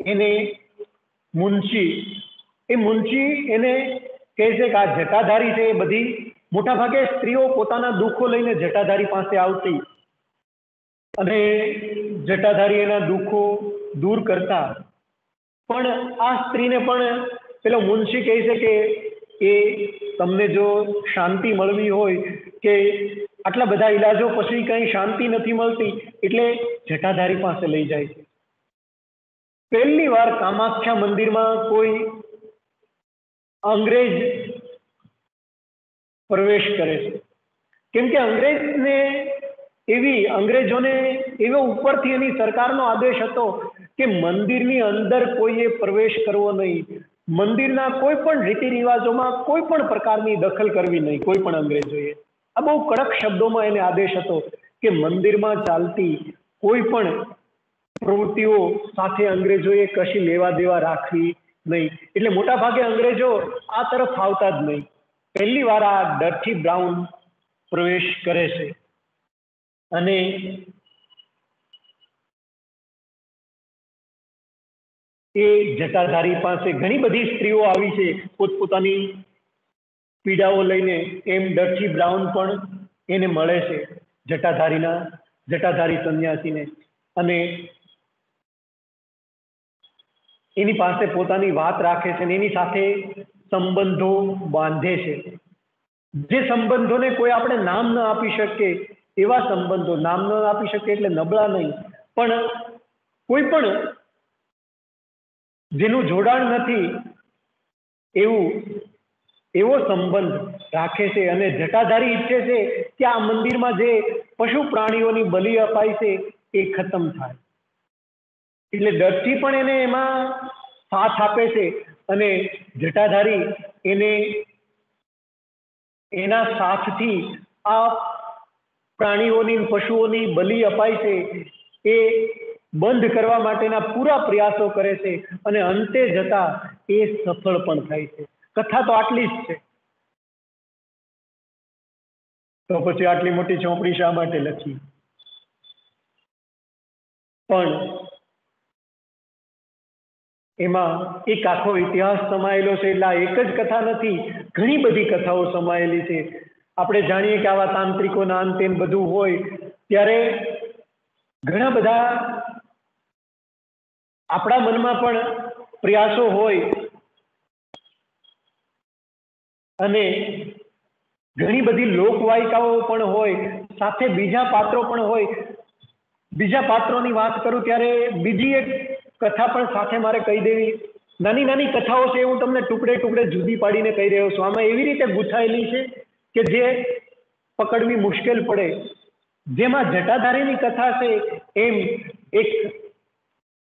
એને મુનશી, એ મુનશી એને કહે છે કે આ જટાધારી છે એ બધી મોટાભાગે સ્ત્રીઓ પોતાના દુઃખો લઈને જટાધારી પાસે આવતી અને જટાધારી એના દુઃખો દૂર કરતા. પણ આ સ્ત્રીને પણ પેલો મુનશી કહે છે કે એ તમને જો શાંતિ મળવી હોય કે આટલા બધા ઈલાજો પછી કંઈ શાંતિ નથી મળતી એટલે જટાધારી પાસે લઈ જાય છે. પહેલી વાર કામાખ્યા મંદિરમાં કોઈ અંગ્રેજ પ્રવેશ કરે છે, કેમ કે અંગ્રેજોને એવો ઉપરથી એની સરકારનો આદેશ હતો કે મંદિરની અંદર કોઈએ પ્રવેશ કરવો નહીં, મંદિરના કોઈ પણ રીતિ રિવાજોમાં કોઈ પણ પ્રકારની દખલ કરવી નહીં કોઈ પણ અંગ્રેજોએ. આ બહુ કડક શબ્દોમાં એને આદેશ હતો કે મંદિરમાં ચાલતી કોઈ પણ પ્રવૃત્તિઓ સાથે અંગ્રેજોએ કશી લેવા દેવા રાખવી નહીં. એટલે મોટા ભાગે અંગ્રેજો આ તરફ આવતા જ નહીં. પહેલી વાર આ ડર્ટી બ્રાઉન પ્રવેશ કરે છે અને એ જટાધારી પાસે ઘણી બધી સ્ત્રીઓ આવી છે પોતપોતાની પીડાઓ લઈને, એમ ડર્ટી બ્રાઉન પણ એને મળે છે જટાધારી સંન્યાસીને અને એની પાસે પોતાની વાત રાખે છે અને એની સાથે સંબંધો બાંધે છે. જે સંબંધોને કોઈ આપણે નામ ન આપી શકીએ એવા સંબંધો, નામ ન આપી શકીએ એટલે નબળા નહીં, પણ કોઈ પણ જેનું જોડાણ નથી એવો સંબંધ રાખે છે. અને જટાધારી ઈચ્છે છે કે આ મંદિરમાં જે પશુ પ્રાણીઓની બલિ અપાય છે એ ખતમ થાય, એટલે ડરથી પણ એને એમાં સાથ આપે છે અને જટાધારી એને એના સાથથી આ પ્રાણીઓની, પશુઓની બલિ અપાય છે એ બંધ કરવા માટેના પૂરા પ્રયાસો કરે છે અને અંતે જતા એ સફળ પણ થાય છે. કથા તો આટલી જ છે, તો પછી આટલી મોટી ચોપડી શા માટે લખી? પણ એમાં એક આખો ઇતિહાસ સમાયેલો છે. એટલે આ એક જ કથા નથી, ઘણી બધી કથાઓ સમાયેલી છે. આપણે જાણીએ કે આવા તાંત્રિકોના અંતે બધું હોય ત્યારે ઘણા બધા આપણા મનમાં પણ પ્રયાસો હોય અને ઘણી બધી લોકવાયકાઓ પણ હોય, સાથે બીજા પાત્રો પણ હોય. બીજા પાત્રોની વાત કરું ત્યારે બીજી એક કથા પણ સાથે મારે કહી દેવી. નાની નાની કથાઓ છે, હું તમને ટુકડે ટુકડે જુદી પાડીને કહી રહ્યો છું. આમાં એવી રીતે ગૂંથાયેલી છે કે જે પકડવી મુશ્કેલ પડે. જેમાં જટાધારીની કથા છે એમ એક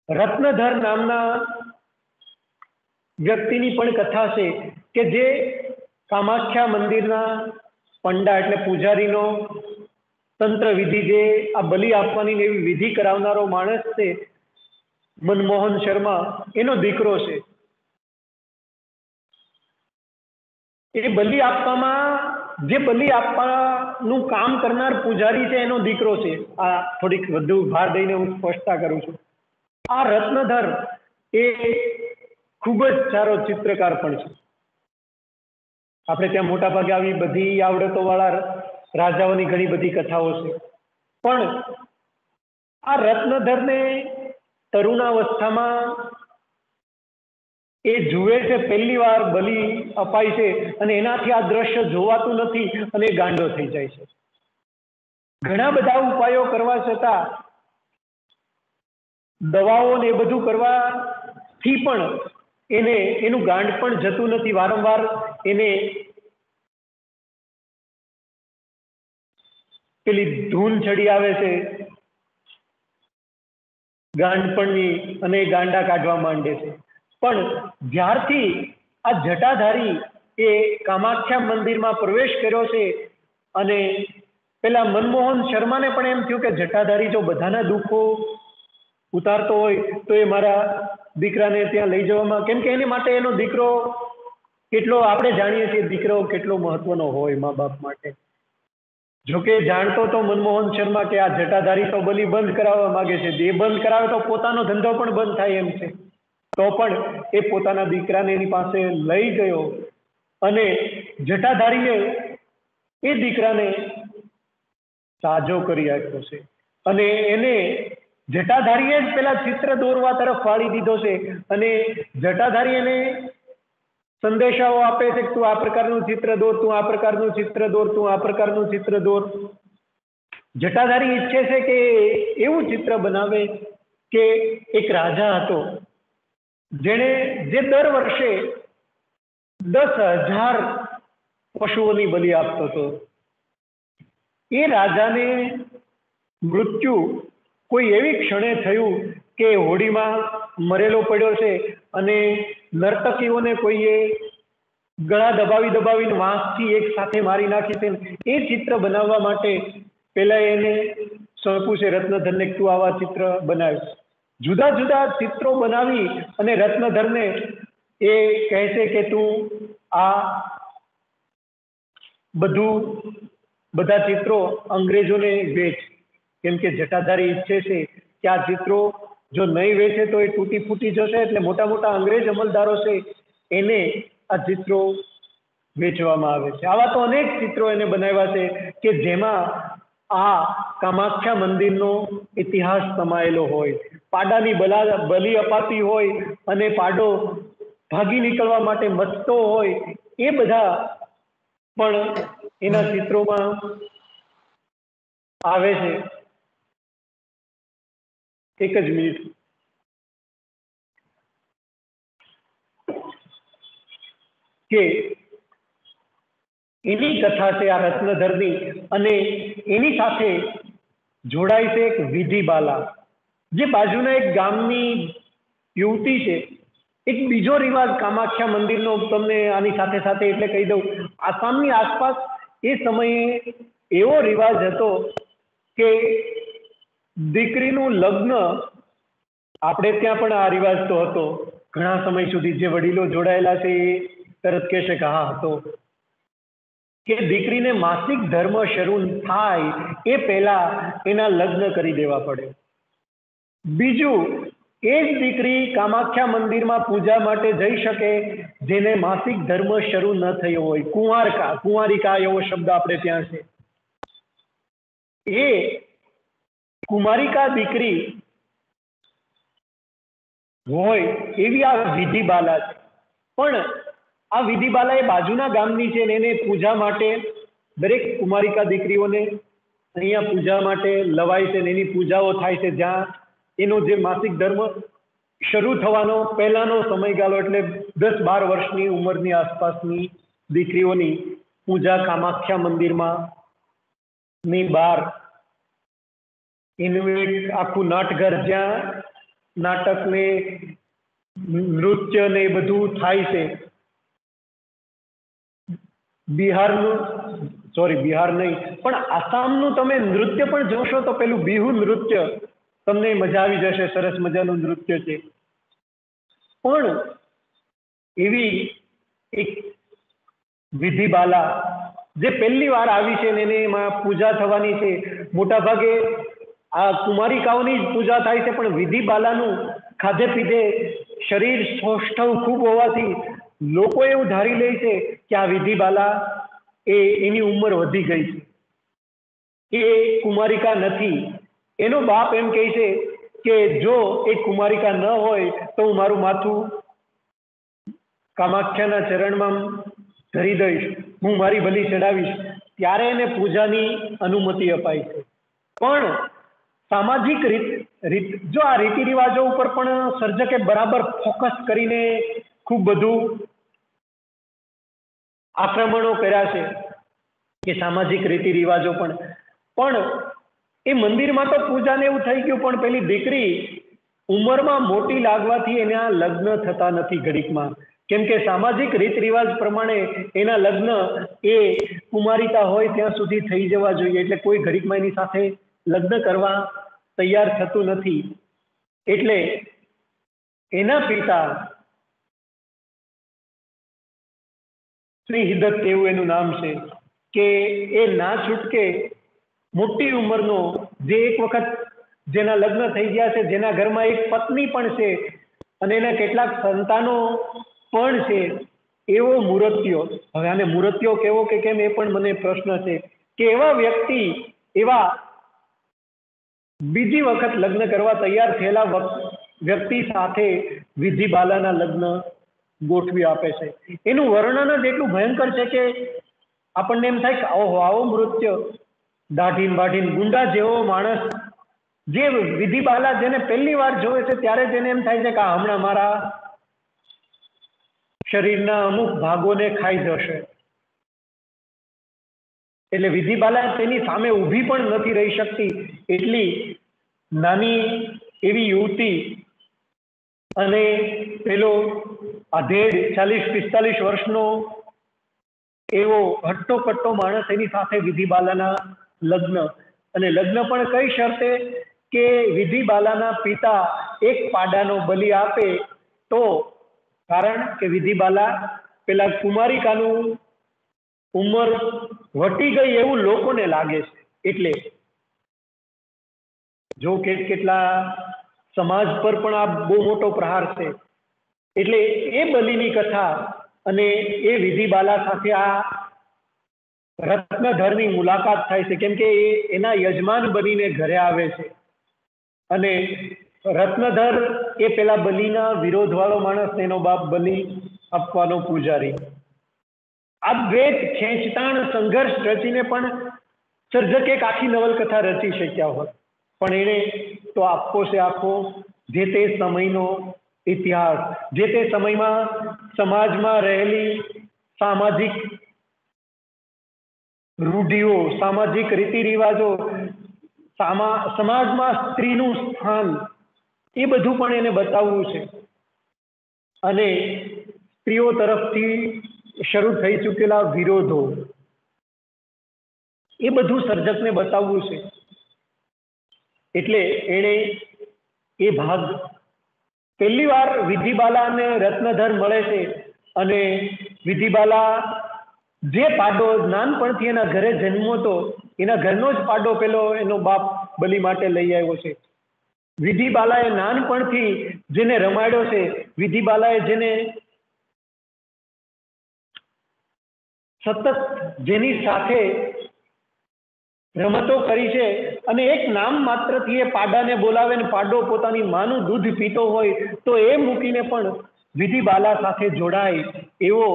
રત્નધર નામના વ્યક્તિની પણ કથા છે કે જે કામાખ્યા મંદિરના પંડા એટલે પૂજારીનો તંત્ર વિધિ, જે આ બલિ આપવાની એવી વિધિ કરાવનારો માણસ છે, મનમોહન શર્મા, એનો દીકરો છે. એ બલિ આપવામાં, જે બલિ આપવાનું કામ કરનાર પૂજારી છે એનો દીકરો છે. આ થોડીક વધુ ભાર દઈને હું સ્પષ્ટતા કરું છું. આ રત્નધર એ ખૂબ જ સારો ચિત્રકાર પણ છે. આપણે ત્યાં મોટા ભાગે આવી બધી આવડતો વાળા રાજાઓની ઘણી બધી કથાઓ છે. પણ આ રત્નધરને તરુણાવસ્થામાં એ જુએ છે, પહેલી વાર બલિ અપાય છે અને એનાથી આ દ્રશ્ય જોવાતું નથી અને એ ગાંડો થઈ જાય છે. ઘણા બધા ઉપાયો કરવા છતાં, દવાઓ ને એ બધું કરવાથી પણ એને એનું ગાંડ પણ જતું નથી. વારંવાર એને પેલી ધૂન ચડી આવે છે ગાંડપણની અને ગાંડા કાઢવા માંડે છે. પણ જ્યારથી આ જટાધારી એ કામાખ્યા મંદિરમાં પ્રવેશ કર્યો છે અને પેલા મનમોહન શર્માને પણ એમ થયું કે જટાધારી જો બધાના દુઃખો ઉતારતો હોય તો એ મારા દીકરાને ત્યાં લઈ જવામાં, કેમ કે એની માટે એનો દીકરો કેટલો, આપણે જાણીએ છીએ દીકરો કેટલો મહત્વનો હોય મા બાપ માટે. જોકે જાણતો તો મનમોહન શર્મા કે આ જટાધારી તો બલિ બંધ કરાવવા માંગે છે, જે બંધ કરાવે તો પોતાનો ધંધો પણ બંધ થાય એમ છે. તો પણ એ પોતાના દીકરાને એની પાસે લઈ ગયો અને જટાધારીએ એ દીકરાને સાજો કરી આપ્યો છે અને એને જટાધારીએ જ પેલા ચિત્ર દોરવા તરફ વાળી દીધો છે. અને જટાધારી એને સંદેશાઓ આપે છે કે તું આ પ્રકારનું ચિત્ર દોર, તું આ પ્રકારનું ચિત્ર દોર, તું આ પ્રકારનું ચિત્ર દોર. જટાધારી ઈચ્છે છે કે એવું ચિત્ર બનાવે કે એક રાજા હતો જેણે જે દર વર્ષે 10,000 પશુઓની બલિ આપતો હતો. એ રાજાને મૃત્યુ કોઈ એવી ક્ષણે થયું કે હોડીમાં મરેલો પડ્યો છે અને નર્તકીઓને કોઈએ ગળા દબાવીને વાંસથી એક સાથે મારી નાખી છે. એ ચિત્ર બનાવવા માટે પેલા એને સોંપ્યું છે રત્નધરને કે તું આવા ચિત્ર બનાવ. જુદા જુદા ચિત્રો બનાવી અને રત્નધરને એ કહે છે કે તું આ બધા ચિત્રો અંગ્રેજોને વેચ, કેમ કે જટાધારી ઈચ્છે છે કે આ ચિત્રો જો નહીં વેચે તો એ તૂટી ફૂટી જશે. એટલે મોટા મોટા અંગ્રેજ અમલદારો છે એને આ ચિત્રો વેચવામાં આવે છે. આવા તો અનેક ચિત્રો એને બનાવ્યા છે કે જેમાં આ કામાખ્યા મંદિરનો ઇતિહાસ સમાયેલો હોય. પાડાની બલિ અપાતી હોય અને પાડો ભાગી નીકળવા માટે મથતો હોય, એ બધા પણ એના ચિત્રોમાં આવે છે. એક જ મિનિટ. કે એની કથા છે આ રત્નધરની અને એની સાથે જોડાય છે એક વિધિબાલા, જે બાજુના એક ગામની યુવતી છે. એક બીજો રિવાજ કામાખ્યા મંદિરનો તમને આની સાથે સાથે એટલે કહી દઉં, આસામની આસપાસ એ સમયે એવો રિવાજ હતો કે દીકરીનું લગ્ન, આપણે ત્યાં પણ આ રિવાજ તો હતો ઘણા સમય સુધી. જે વડીલો જોડાયેલા છે એ તરત કહેશે કે હા હતો, કે દીકરીને માસિક ધર્મ શરૂ થાય એ પહેલા એના લગ્ન કરી દેવા પડે. બીજું, એ જ દીકરી કામાખ્યા મંદિરમાં પૂજા માટે જઈ શકે જેને માસિક ધર્મ શરૂ ન થયો હોય. કુંવારિકા એવો શબ્દ આપણે ત્યાં છે. એ કુમારિકા દીકરી હોય એવી આ વિધિબાલા છે. પણ આ વિધિબાલા એ બાજુના ગામની છે ને એને પૂજા માટે દરેક કુમારિકા દીકરીઓને અહીંયા પૂજા માટે લવાય છે ને એની પૂજાઓ થાય છે, જ્યાં એનો જે માસિક ધર્મ શરૂ થવાનો પહેલાનો સમયગાળો એટલે 10-12 વર્ષની ઉંમરની આસપાસની દીકરીઓની પૂજા કામાખ્યા મંદિરમાં ની બહાર એનું એક આખું નાટઘર જ્યાં નાટક ને નૃત્ય ને એ બધું થાય છે. બિહાર નહીં પણ આસામનું તમે નૃત્ય પણ જોશો તો પેલું બિહુ નૃત્ય તમને મજા આવી જશે. સરસ મજાનું નૃત્ય છે. પણ એવી એક વિધિબાલા જે પહેલી વાર આવી છે ને એને એમાં પૂજા થવાની છે. મોટા ભાગે આ કુમારિકાઓની જ પૂજા થાય છે, પણ વિધિબાલાનું ખાધે પીધે શરીર સૌષ્ઠવ ખૂબ હોવાથી લોકો એવું ધારી લે છે કે આ વિધિબાલા એની ઉંમર વધી ગઈ છે, એ કુમારિકા નથી. એનો બાપ એમ કહે છે કે જો એ કુમારિકા ન હોય તો હું મારું માથું કામાખ્યાના ચરણમાં ધરી દઈશ, હું મારી બલિ ચડાવીશ. ત્યારે એને પૂજાની અનુમતિ અપાય છે. પણ સામાજિક રીત જો આ રીતિ રિવાજો ઉપર પણ સર્જકે બરાબર ફોકસ કરીને ખૂબ બધું આક્રમણો કર્યા છે કે સામાજિક રીતિ રિવાજો પણ એ મંદિરમાં તો પૂજાને એવું થઈ ગયું, પણ પેલી દીકરી ઉંમરમાં મોટી લાગવાથી એના લગ્ન થતા નથી ઘડીકમાં. કેમ કે સામાજિક રીત રિવાજ પ્રમાણે એના લગ્ન એ કુમારિકા હોય ત્યાં સુધી થઈ જવા જોઈએ, એટલે કોઈ ઘડીકમાં એની સાથે લગ્ન કરવા તૈયાર થતું નથી. એટલે એના પિતા શ્રી હિદત એવું એનું નામ છે કે એ ના છૂટકે મોટી ઉંમરનો જે એક વખત જેના લગ્ન થઈ ગયા છે, જેના ઘરમાં એક પત્ની પણ છે અને એના કેટલાક સંતાનો પણ છે, એવો મૂર્તિઓ, હવે આને મૂર્તિઓ કેવો કે કેમ એ પણ મને પ્રશ્ન છે, કે એવા વ્યક્તિ એવા બીજી વખત લગ્ન કરવા તૈયાર થયેલા વ્યક્તિ સાથે વિધિબાલાના લગ્ન ગોઠવી આપે છે. એનું વર્ણન જ એટલું ભયંકર છે કે આપણને એમ થાય કે આવો મૃત્યુ દાઢીન બાઢીન ગુંડા જેવો માણસ જે વિધિબાલા જેને પહેલી વાર જોવે છે ત્યારે તેને એમ થાય છે કે હમણાં મારા શરીરના અમુક ભાગોને ખાઈ જશે. એટલે વિધિબાલા તેની સામે ઊભી પણ નથી રહી શકતી. એટલી નાની એવી યુવતી અને પેલો આધેડ 40-45 વર્ષનો એવો હટ્ટો કટ્ટો માણસ એની સાથે વિધિબાલાના લગ્ન, અને લગ્ન પણ કઈ શરતે કે વિધિબાલાના પિતા એક પાડાનો બલિ આપે તો, કારણ કે વિધિબાલા પેલા કુમારિકાનું ઉંમર વટી ગઈ એવું લોકોને લાગે છે. એટલે જો કેટલા સમાજ પર પણ આ બહુ મોટો પ્રહાર છે. એટલે એ બલિની કથા અને એ વિધિબાલા સાથે આ રત્નધરની મુલાકાત થાય છે, કેમ કે એ એના યજમાન બનીને ઘરે આવે છે અને રત્નધર એ પેલા બલિના વિરોધ વાળો માણસ, એનો બાપ બલિ આપવાનો પૂજારી. આ દ્વૈત ખેંચતાણ સંઘર્ષ રચીને પણ સર્જક એક આખી નવલકથા રચી શક્યા હોત, પણ એને તો આખો છે આખો જે તે સમયનો ઇતિહાસ, જે તે સમયમાં સમાજમાં રહેલી સામાજિક રૂઢિઓ, સામાજિક રીતિ રિવાજો, સમાજમાં સ્ત્રીનું સ્થાન, એ બધું પણ એને બતાવવું છે. અને સ્ત્રીઓ તરફથી શરૂ થઈ ચૂકેલા વિરોધો, એ બધું સર્જકને બતાવવું છે. એટલે એણે એ ભાગ પહેલી વાર વિધિબાલા અને રત્નધર મળે છે અને વિધિબાલા જે પાડો નાનપણથી એના ઘરે જન્મ્યો હતો, એના ઘરનો જ પાડો પેલો એનો બાપ બલિ માટે લઈ આવ્યો છે. વિધિબાલાએ નાનપણથી જેને રમાડ્યો છે, વિધિબાલાએ જેને સતત જેની સાથે રમતો કરી છે અને એક નામ માત્રથી એ પાડાને બોલાવે ને પાડો પોતાની માનું દૂધ પીતો હોય તો એ મૂકીને પણ વિધિ બાલા સાથે જોડાય એવો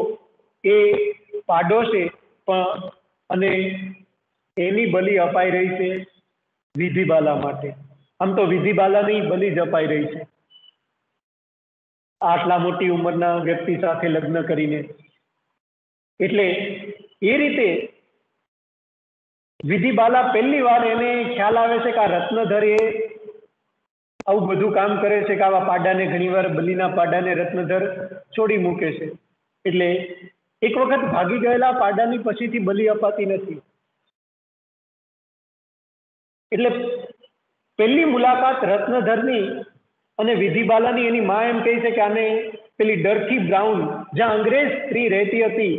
એ પાડો છે. પણ અને એની બલિ અપાઈ રહી છે વિધિ બાલા માટે. આમ તો વિધિ બાલાની બલિ જ અપાઈ રહી છે આટલા મોટી ઉંમરના વ્યક્તિ સાથે લગ્ન કરીને. એટલે એ રીતે વિધિ બાલા પહેલી વાર એને ખ્યાલ આવે છે કે આ રત્નધર એ આવું બધું કામ કરે છે કે આવા પાડાને ઘણીવાર બલિના પાડાને રત્નધર છોડી મૂકે છે. એટલે એક વખત ભાગી ગયેલા પાડાની પછીથી બલિ અપાતી નથી. એટલે પહેલી મુલાકાત રત્નધરની અને વિધિ બાલાની એની માં એમ કહે છે કે આને પેલી ડરથી બ્રાઉન જ્યાં અંગ્રેજ સ્ત્રી રહેતી હતી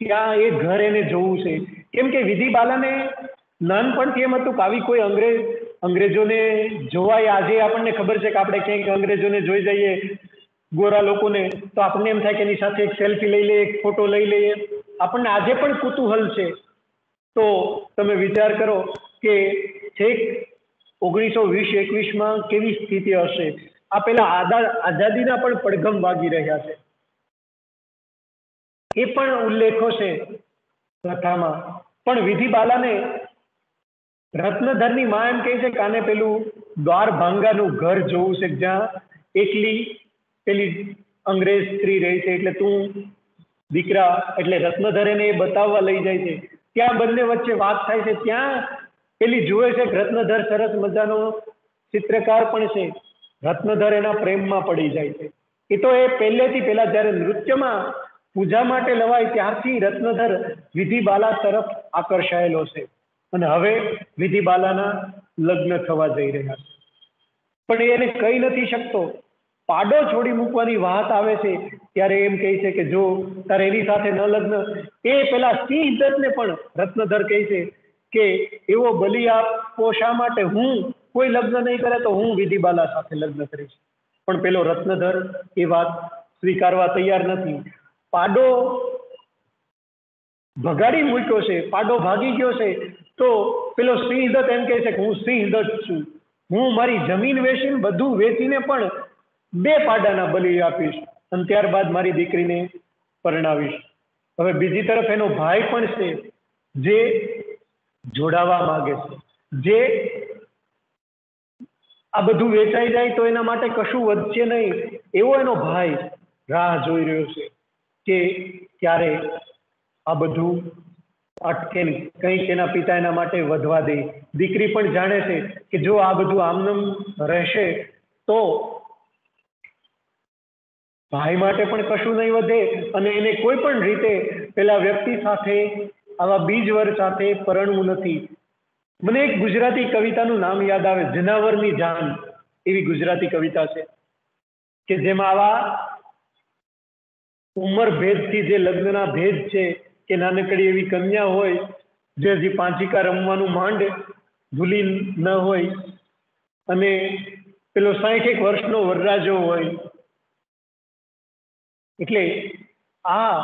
ત્યાં એ ઘર એને જોવું છે. કેમ કે વિધિ બાલાને નાનપણથી એમ હતું કે આવી કોઈ અંગ્રેજોને જોવાય. આજે આપણને ખબર છે કે આપણે ક્યાંક અંગ્રેજોને જોઈ જઈએ ગોરા લોકોને તો આપણને એમ થાય કે એની સાથે એક સેલ્ફી લઈ લઈએ, એક ફોટો લઈ લઈએ. આપણને આજે પણ કુતૂહલ છે. તો તમે વિચાર કરો કે છેક 1920-21માં કેવી સ્થિતિ હશે. આ પેલા આઝાદીના પણ પડઘમ વાગી રહ્યા છે. એ પણ ઉલ્લેખો છે કથામાં. પણ વિધિ બાલાને રત્નધરની માં એમ કહે છે કે આને પેલું દ્વાર ભાંગાનું ઘર જોવું છે જ્યાં એકલી પેલી અંગ્રેજ સ્ત્રી રહી છે. એટલે તું દીકરા એટલે રત્નધર એને એ બતાવવા લઈ જાય છે. ત્યાં બંને વચ્ચે વાત થાય છે. ત્યાં પેલી જુએ છે કે રત્નધર સરસ મજાનો ચિત્રકાર પણ છે. રત્નધર એના પ્રેમમાં પડી જાય છે. એ તો એ પહેલેથી પહેલા જ્યારે નૃત્યમાં પૂજા માટે લવાય ત્યારથી રત્નધર વિધિ બાલા તરફ આકર્ષાયેલો છે. અને હવે વિધિ બાલાના લગ્ન થવા જઈ રહ્યા છે. પણ એને કહી નથી શકતો. પાડો છોડી મૂકવાની વાત આવે છે ત્યારે એમ કહે છે કે જો તારે એની સાથે ન લગ્ન. એ પેલા સિંહદત્તને પણ રત્નધર કહે છે કે એવો બલિ આપો શા માટે? હું કોઈ લગ્ન નહીં કરે તો હું વિધિ બાલા સાથે લગ્ન કરીશ. પણ પેલો રત્નધર એ વાત સ્વીકારવા તૈયાર નથી. પાડો ભગાડી મૂક્યો છે, પાડો ભાગી ગયો છે. તો પેલો સિંહદત્ત એમ કહે છે કે હું સિંહદત્ત છું, હું મારી જમીન વેચીને બધું વેચીને પણ 2 પાડાના બલિ આપીશ અને ત્યારબાદ મારી દીકરીને પરણાવીશ. હવે બીજી તરફ એનો ભાઈ પણ છે જે જોડાવા માંગે છે, જે આ બધું વેચાઈ જાય તો એના માટે કશું વધશે નહીં એવો એનો ભાઈ રાહ જોઈ રહ્યો છે કે ક્યારે આ બધું અટકે, કંઈક એના પિતા એના માટે વધવા દે. દીકરી પણ જાણે છે કે જો આ બધું આમનામ રહેશે તો ભાઈ માટે પણ કશું નહીં વધે અને એને કોઈ પણ રીતે પેલા વ્યક્તિ સાથે આવા બીજવર સાથે પરણવું નથી. મને એક ગુજરાતી કવિતાનું નામ યાદ આવે, જનાવરની જાન એવી ગુજરાતી કવિતા છે કે જેમાં આવા ઉંમર ભેદથી જે લગ્નના ભેદ છે કે નાનકડી એવી કન્યા હોય જે હજી પાંચિકા રમવાનું માંડ ભૂલી ન હોય અને પેલો 60 વર્ષનો વરરાજો હોય. એટલે આ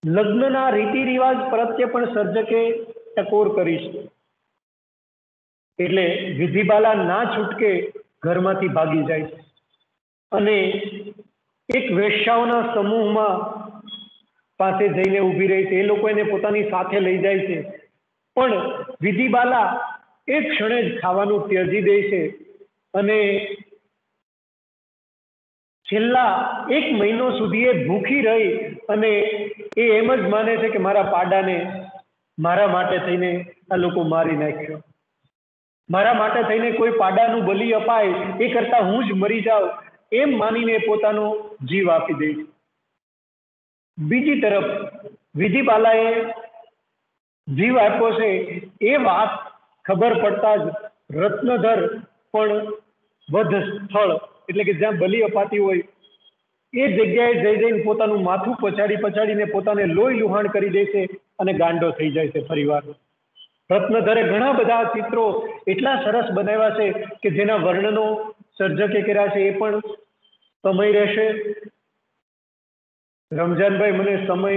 લગ્નના રીતિ રિવાજ પ્રત્યે પણ સર્જકે ટકોર કરી છે. એટલે વિધિ બાલા ના છૂટકે ઘરમાંથી ભાગી જાય છે અને એક વેશ્યાઓના સમૂહમાં પાસે જઈને ઊભી રહી છે. એ લોકો એને પોતાની સાથે લઈ જાય છે. પણ વિધિ બાલા એક ક્ષણે જ ખાવાનું ત્યજી દે છે અને છેલ્લા 1 મહિનો સુધી એ ભૂખી રહી અને એ એમ જ માને છે કે મારા પાડાને મારા માટે થઈને આ લોકો મારી નાખ્યો, મારા માટે થઈને કોઈ પાડાનું બલિ અપાય એ કરતા હું જ મરી જાઉં એમ માનીને પોતાનો જીવ આપી દે છે. બીજી તરફ વિધિ બાલાએ જીવ આપ્યો છે એ વાત ખબર પડતા જ રત્નધર પણ વધ સ્થળ એટલે કે જ્યાં બલિ અપાતી હોય એ જગ્યાએ જઈને પોતાનું માથું પછાડીને પોતાને લોહી લુહાણ કરી દે છે અને ગાંડો થઈ જાય છે ફરીવાર. રત્નધરે ઘણા બધા ચિત્રો એટલા સરસ બનાવ્યા છે કે જેના વર્ણનો સર્જકે કર્યા છે એ પણ સમય રહેશે. રમજાનભાઈ, મને સમય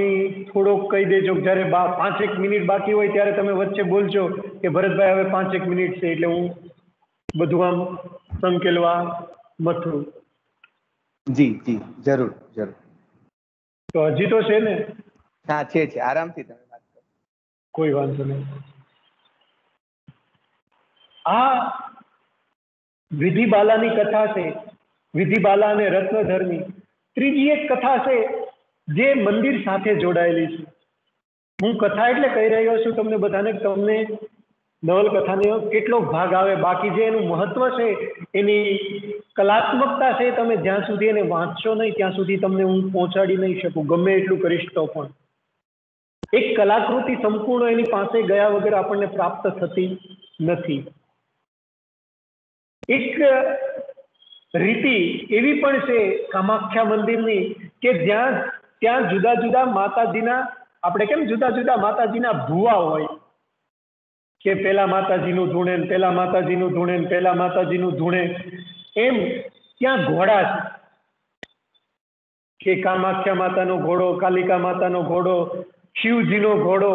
થોડોક કહી દેજો. જ્યારે 5 મિનિટ બાકી હોય ત્યારે તમે વચ્ચે બોલજો કે ભરતભાઈ હવે 5 મિનિટ છે, એટલે હું બધું આમ સંકેલવા મથું. જી જી, જરૂર જરૂર. તો હજી તો છે ને? હા, છે, આરામથી તમે વાત કરો. કોઈ વાંધો નહીં. આ વિધિબાલાની કથા છે, વિધિબાલા અને રત્નધરની. ત્રીજી એક કથા છે જે મંદિર સાથે જોડાયેલી છે. હું કથા એટલે કહી રહ્યો છું તમને બધાને, તમને નવલકથાનો કેટલો ભાગ આવે, બાકી જે એનું મહત્વ છે, એની કલાત્મકતા છે, તમે જ્યાં સુધી એને વાંચશો નહીં ત્યાં સુધી તમને હું પહોંચાડી નહીં શકું, ગમે એટલું કરીશ તો પણ. એક કલાકૃતિ સંપૂર્ણ એની પાસે ગયા વગર આપણને પ્રાપ્ત થતી નથી. એક રીતિ એવી પણ છે કામાખ્યા મંદિરની કે ત્યાં જુદા જુદા માતાજીના, આપણે કેમ જુદા જુદા માતાજીના ભુવા હોય કે પેલા માતાજીનું ધૂણે, પેલા માતાજીનું ધૂણે, પેલા માતાજીનું ધૂણે, એમ ત્યાં ઘોડા છે કે કામાખ્યા માતાનો ઘોડો, કાલિકા માતાનો ઘોડો, શિવજીનો ઘોડો.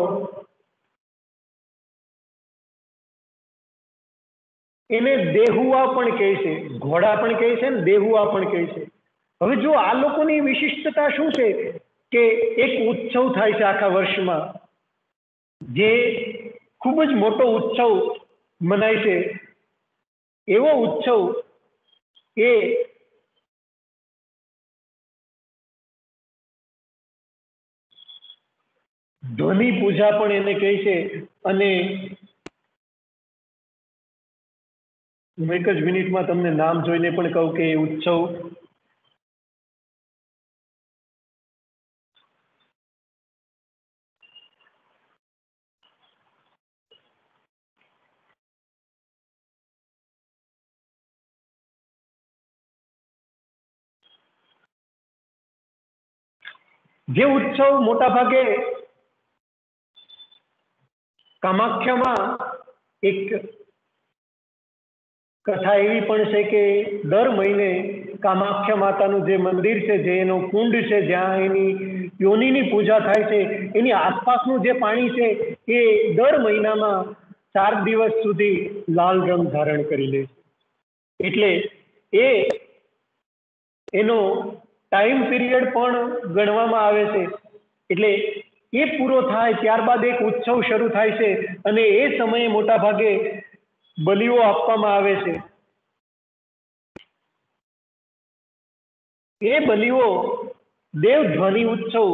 એને દેહુઆ પણ કહે છે, ઘોડા પણ કહે છે ને દેહુઆ પણ કહે છે. હવે જો આ લોકોની વિશિષ્ટતા શું છે કે એક ઉત્સવ થાય છે આખા વર્ષમાં, જે ખૂબ જ મોટો ઉત્સવ મનાય છે. એવો ઉત્સવ એ ધ્વનિ પૂજા પણ એને કહે છે. અને હું એક જ મિનિટમાં તમને નામ જોઈને પણ કહું કે એ ઉત્સવ જે ઉત્સવ મોટા ભાગે કામાખ્યામાં એક કથા એવી પણ છે કે દર મહિને કામાખ્યા માતાનું જે મંદિર છે, જે એનો કુંડ છે, જ્યાં એની યોનિની પૂજા થાય છે, એની આસપાસનું જે પાણી છે એ દર મહિનામાં 4 દિવસ સુધી લાલ રંગ ધારણ કરી લે છે. એટલે એનો ટાઈમ પીરિયડ પણ ગણવામાં આવે છે. એટલે એ પૂરો થાય ત્યારબાદ એક ઉત્સવ શરૂ થાય છે અને એ સમયે મોટા ભાગે બલિઓ આપવામાં આવે છે. એ બલિઓ દેવધ્વનિ ઉત્સવ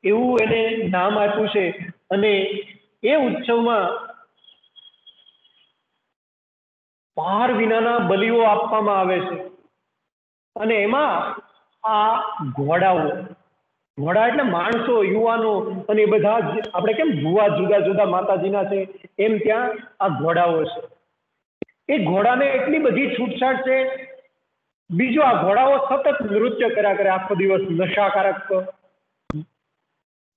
એવું એને નામ આપ્યું છે. અને એ ઉત્સવમાં પાર વિનાના બલિઓ આપવામાં આવે છે. અને એમાં આ ઘોડા એટલે માણસો, યુવાનો, અને એ બધા જ આપણે કેમ ભુવા જુદા જુદા માતાજીના છે, એમ ત્યાં આ ઘોડાઓ છે. એ ઘોડાને એટલી બધી છૂટછાટ છે. બીજું, આ ઘોડાઓ સતત નૃત્ય કર્યા કરે આખો દિવસ. નશાકારક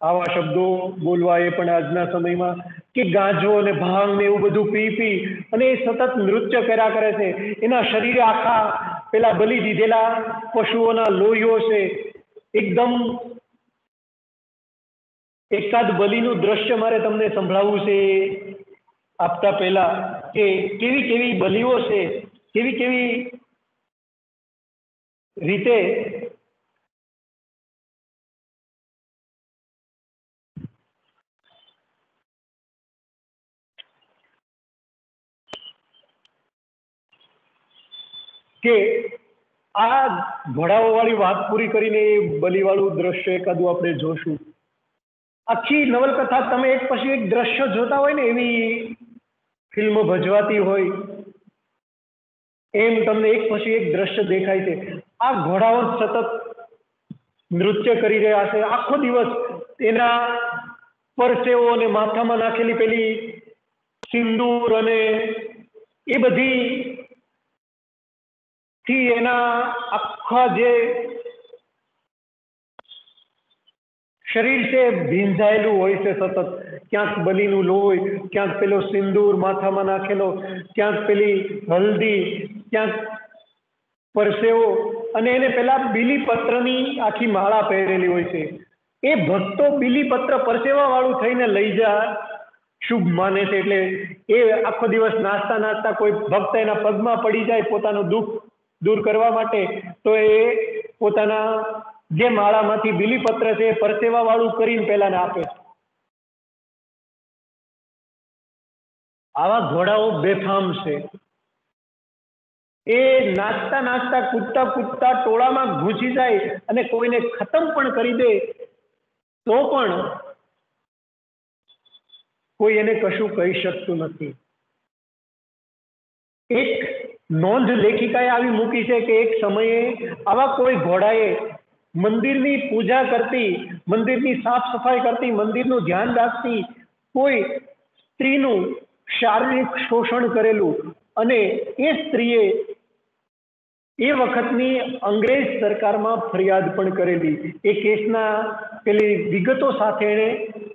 આવા શબ્દો બોલવા એ પણ આજના સમયમાં કે ગાંજો અને ભાંગ ને એવું બધું પી અને એ સતત નૃત્ય કર્યા કરે છે. એના શરીરે આખા પેલા બલિ દીધેલા પશુઓના લોહીઓ છે. એકદમ એકાદ બલિનું દ્રશ્ય મારે તમને સંભળાવવું છે આપતા પહેલા, કે કેવી કેવી બલિઓ છે, કેવી કેવી રીતે કે આ ઘોડાઓ વાળી વાત પૂરી કરીને એ બલિવાળું દ્રશ્ય એકાદું આપણે જોશું. આખી નવલકથા તમે એક પછી એક દ્રશ્ય જોતા હોય ને એવી ફિલ્મ ભજવાતી હોય એમ તમને એક પછી એક દ્રશ્ય દેખાય છે. આ ઘોડાઓ સતત નૃત્ય કરી રહ્યા છે આખો દિવસ. એના પરસેવો અને માથામાં નાખેલી પેલી સિંદૂર અને એ બધી થી એના આખા જે શરીર છે ભીંજાયેલું હોય છે સતત. ક્યાંક બલીનું લોહી, ક્યાંક પેલો સિંદૂર માથામાં નાખેલો, ક્યાંક પેલી હલ્દી, ક્યાંક પરસેવો. અને એને પેલા બીલીપત્રની આખી માળા પહેરેલી હોય છે. એ ભક્તો બીલીપત્ર પરસેવા વાળું થઈને લઈ જાય શુભ માને છે. એટલે એ આખો દિવસ નાસ્તા નાસ્તા કોઈ ભક્ત એના પગમાં પડી જાય પોતાનું દુઃખ દૂર કરવા માટે, તો એ પોતાના જે માળામાંથી બીલીપત્ર છે એ પરસેવા વાળું કરીને પેલાને આપે. આવા ઘોડાઓ બેફામ છે. એ નાચતા નાચતા કૂદતા કૂદતા ટોળામાં ઘૂસી જાય અને કોઈને ખતમ પણ કરી દે તો પણ કોઈ એને કશું કહી શકતું નથી. એક નોંધ લેખિકાએ આવી મૂકી છે કે એક સમયે આવા કોઈ ઘોડાએ મંદિરની પૂજા કરતી, મંદિરની સાફ સફાઈ કરતી, મંદિરનું ધ્યાન રાખતી કોઈ સ્ત્રીનું શારીરિક શોષણ કરેલું અને એ સ્ત્રીએ એ વખતની અંગ્રેજ સરકારમાં ફરિયાદ પણ કરેલી. એ કેસના પેલી વિગતો સાથે એણે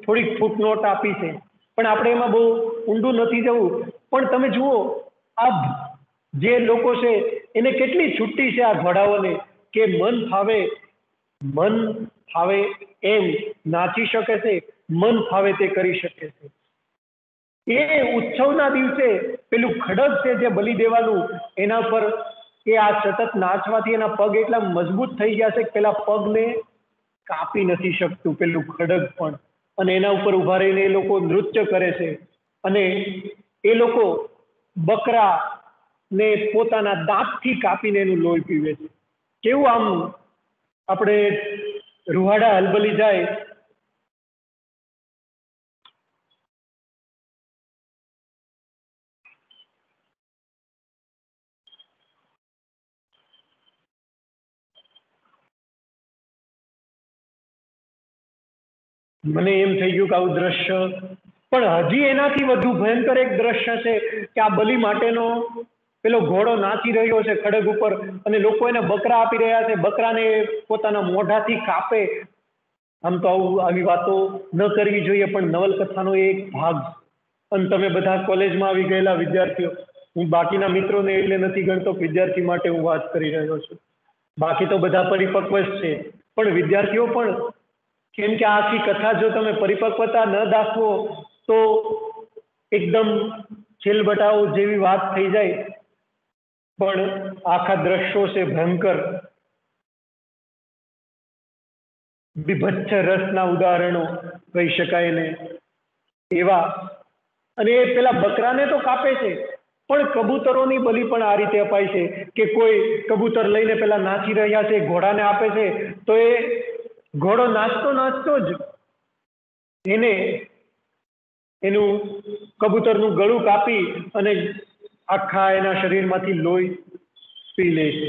થોડીક ફૂટનોટ આપી છે, પણ આપણે એમાં બહુ ઊંડું નથી જવું. પણ તમે જુઓ આ જે લોકો છે એને કેટલી છુટ્ટી છે આ ઘોડાઓને કે મન ફાવે એમ નાચી શકે છે, મન ફાવે તે કરી શકે છે. એ ઉત્સવના દિવસે પેલું ખડગ છે જે બલિ દેવાનું, એના પર એ આ સતત નાચવાથી એના પગ એટલા મજબૂત થઈ ગયા છે કે પેલા પગને કાપી નથી શકતું પેલું ખડગ પણ, અને એના ઉપર ઉભા રહીને એ લોકો નૃત્ય કરે છે. અને એ લોકો બકરા ને પોતાના દાંતથી કાપીને એનું લોહી પીવે છે. કેવું આમ આપણે રૂહાડા હલબલી જાય. મને એમ થઈ ગયું કે આવું દ્રશ્ય, પણ હજી એનાથી વધુ ભયંકર એક દ્રશ્ય છે કે આ બલિ માટેનો પેલો ઘોડો નાચી રહ્યો છે ખડગ ઉપર અને લોકો એને બકરા આપી રહ્યા છે, બકરાને પોતાના મોઢાથી કાપે. આમ તો આવી વાતો ન કરવી જોઈએ, પણ નવલકથાનો એક ભાગ. અને તમે બધા કોલેજમાં આવી ગયેલા વિદ્યાર્થીઓ, હું બાકીના મિત્રોને એટલે નથી ગણતો, વિદ્યાર્થી માટે હું વાત કરી રહ્યો છું. બાકી તો બધા પરિપક્વ જ છે, પણ વિદ્યાર્થીઓ પણ, કેમ કે આખી કથા જો તમે પરિપક્વતા ન દાખવો તો એકદમ છેલબટાઓ જેવી વાત થઈ જાય. પણ આખા દ્રશ્યો છે ભયંકર, બીભત્સ રસના ઉદાહરણો કહી શકાય ને એવા. અને એ પેલા બકરાને તો કાપે છે, પણ કબૂતરોની બલિ પણ આ રીતે અપાય છે કે કોઈ કબૂતર લઈને પેલા નાચી રહ્યા છે, ઘોડાને આપે છે, તો એ ઘોડો નાચતો નાચતો જ એનું કબૂતરનું ગળું કાપી અને આખા એના શરીરમાંથી લોહી પી લે છે.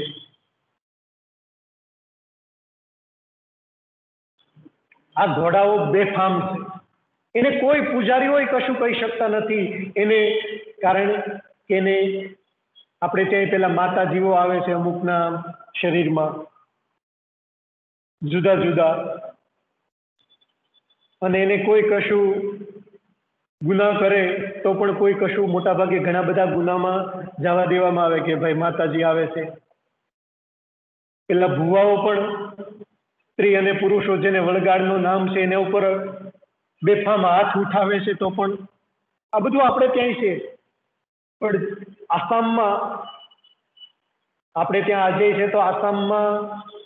આ ઘોડાઓ બેફામ છે. એને કોઈ પૂજારીઓ કશું કહી શકતા નથી. એને કારણ કે એને આપણે ત્યાં પેલા માતાજીઓ આવે છે અમુકના શરીરમાં જુદા જુદા, અને એને કોઈ કશું ગુનાહ કરે તો પણ કોઈ કશું, મોટા ભાગે ઘણા બધા ગુનામાં જવા દેવામાં આવે કે ભાઈ માતાજી આવે છે. પેલા ભુવાઓ પણ સ્ત્રી અને પુરુષો જેને વળગાડનું નામ છે એના ઉપર બેફામ હાથ ઉઠાવે છે, તો પણ આ બધું આપણે ક્યાંય છે. પણ આસામમાં આપણે ત્યાં આજે છે, તો આસામમાં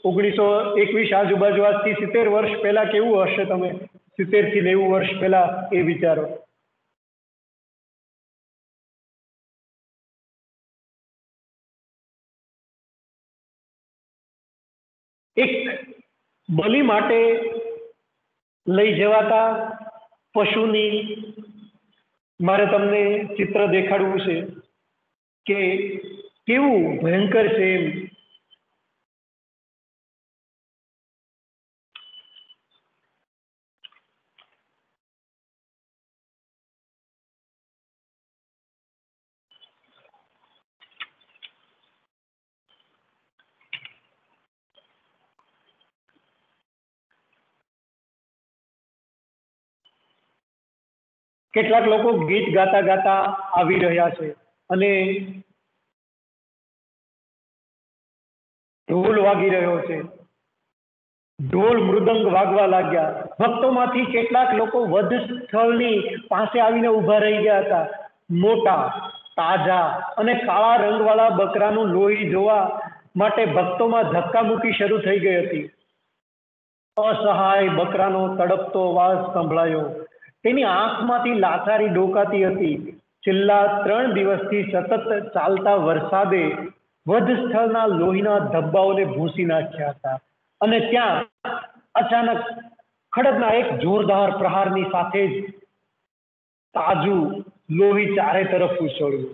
1921 આજુબાજુ, આજથી 70 વર્ષ પહેલા કેવું હશે, તમે 70 થી 90 વર્ષ પહેલા એ વિચારો. એક બલિ માટે લઈ જવાતા પશુની મારે તમને ચિત્ર દેખાડવું છે કે કેવું ભયંકર છે એમ. કેટલાક લોકો ગીત ગાતા ગાતા આવી રહ્યા છે અને ઢોલ વાગી રહ્યો છે, ઢોલ મૃદંગ વાગવા લાગ્યા. ભક્તોમાંથી કેટલાક લોકો વધ સ્થળની પાસે આવીને ઊભા રહી ગયા હતા. મોટા, તાજા અને કાળા રંગવાળા બકરાનું લોહી જોવા માટે ભક્તોમાં ધક્કામુક્કી શરૂ થઈ ગઈ હતી. અસહાય બકરાનો તડપતો અવાજ સંભળાયો. તેની આંખમાંથી લાચારી ડોકાતી હતી. છેલ્લા 3 દિવસથી સતત ચાલતા વરસાદે વધ સ્થળના લોહીના ધબ્બાઓને ભૂંસી નાખ્યા હતા અને ત્યાં અચાનક ખડકના એક જોરદાર પ્રહારની સાથે જ તાજું લોહી ચારે તરફ ઉછળ્યું.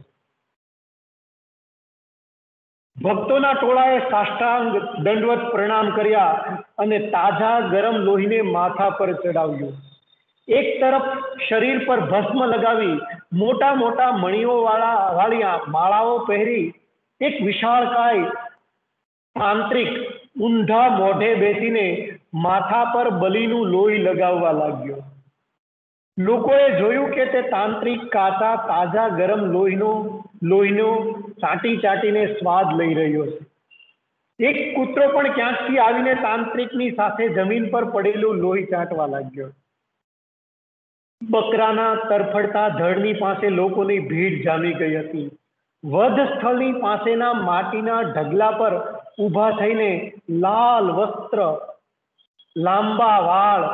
ભક્તોના ટોળાએ સાષ્ટાંગ દંડવત પ્રણામ કર્યા અને તાજા ગરમ લોહીને માથા પર ચડાવ્યું. એક તરફ શરીર પર ભસ્મ લગાવી મોટા મોટા મણીઓ વાળી માળાઓ પહેરી એક વિશાળકાય તાંત્રિક ઊંધા મોઢે બેસીને માથા પર બલિનું લોહી લગાવવા લાગ્યો. લોકોએ જોયું કે તે તાંત્રિક કાચા તાજા ગરમ લોહીનો ચાટી ચાટીને સ્વાદ લઈ રહ્યો છે. એક કૂતરો પણ ક્યાંકથી આવીને તાંત્રિકની સાથે જમીન પર પડેલું લોહી ચાટવા લાગ્યો. બકરાના તરફડતા ધડની પાસે લોકોની ભીડ જામી ગઈ હતી. વધ સ્થળની પાસેના માટીના ઢગલા પર ઊભા થઈને લાલ વસ્ત્ર, લાંબા વાળ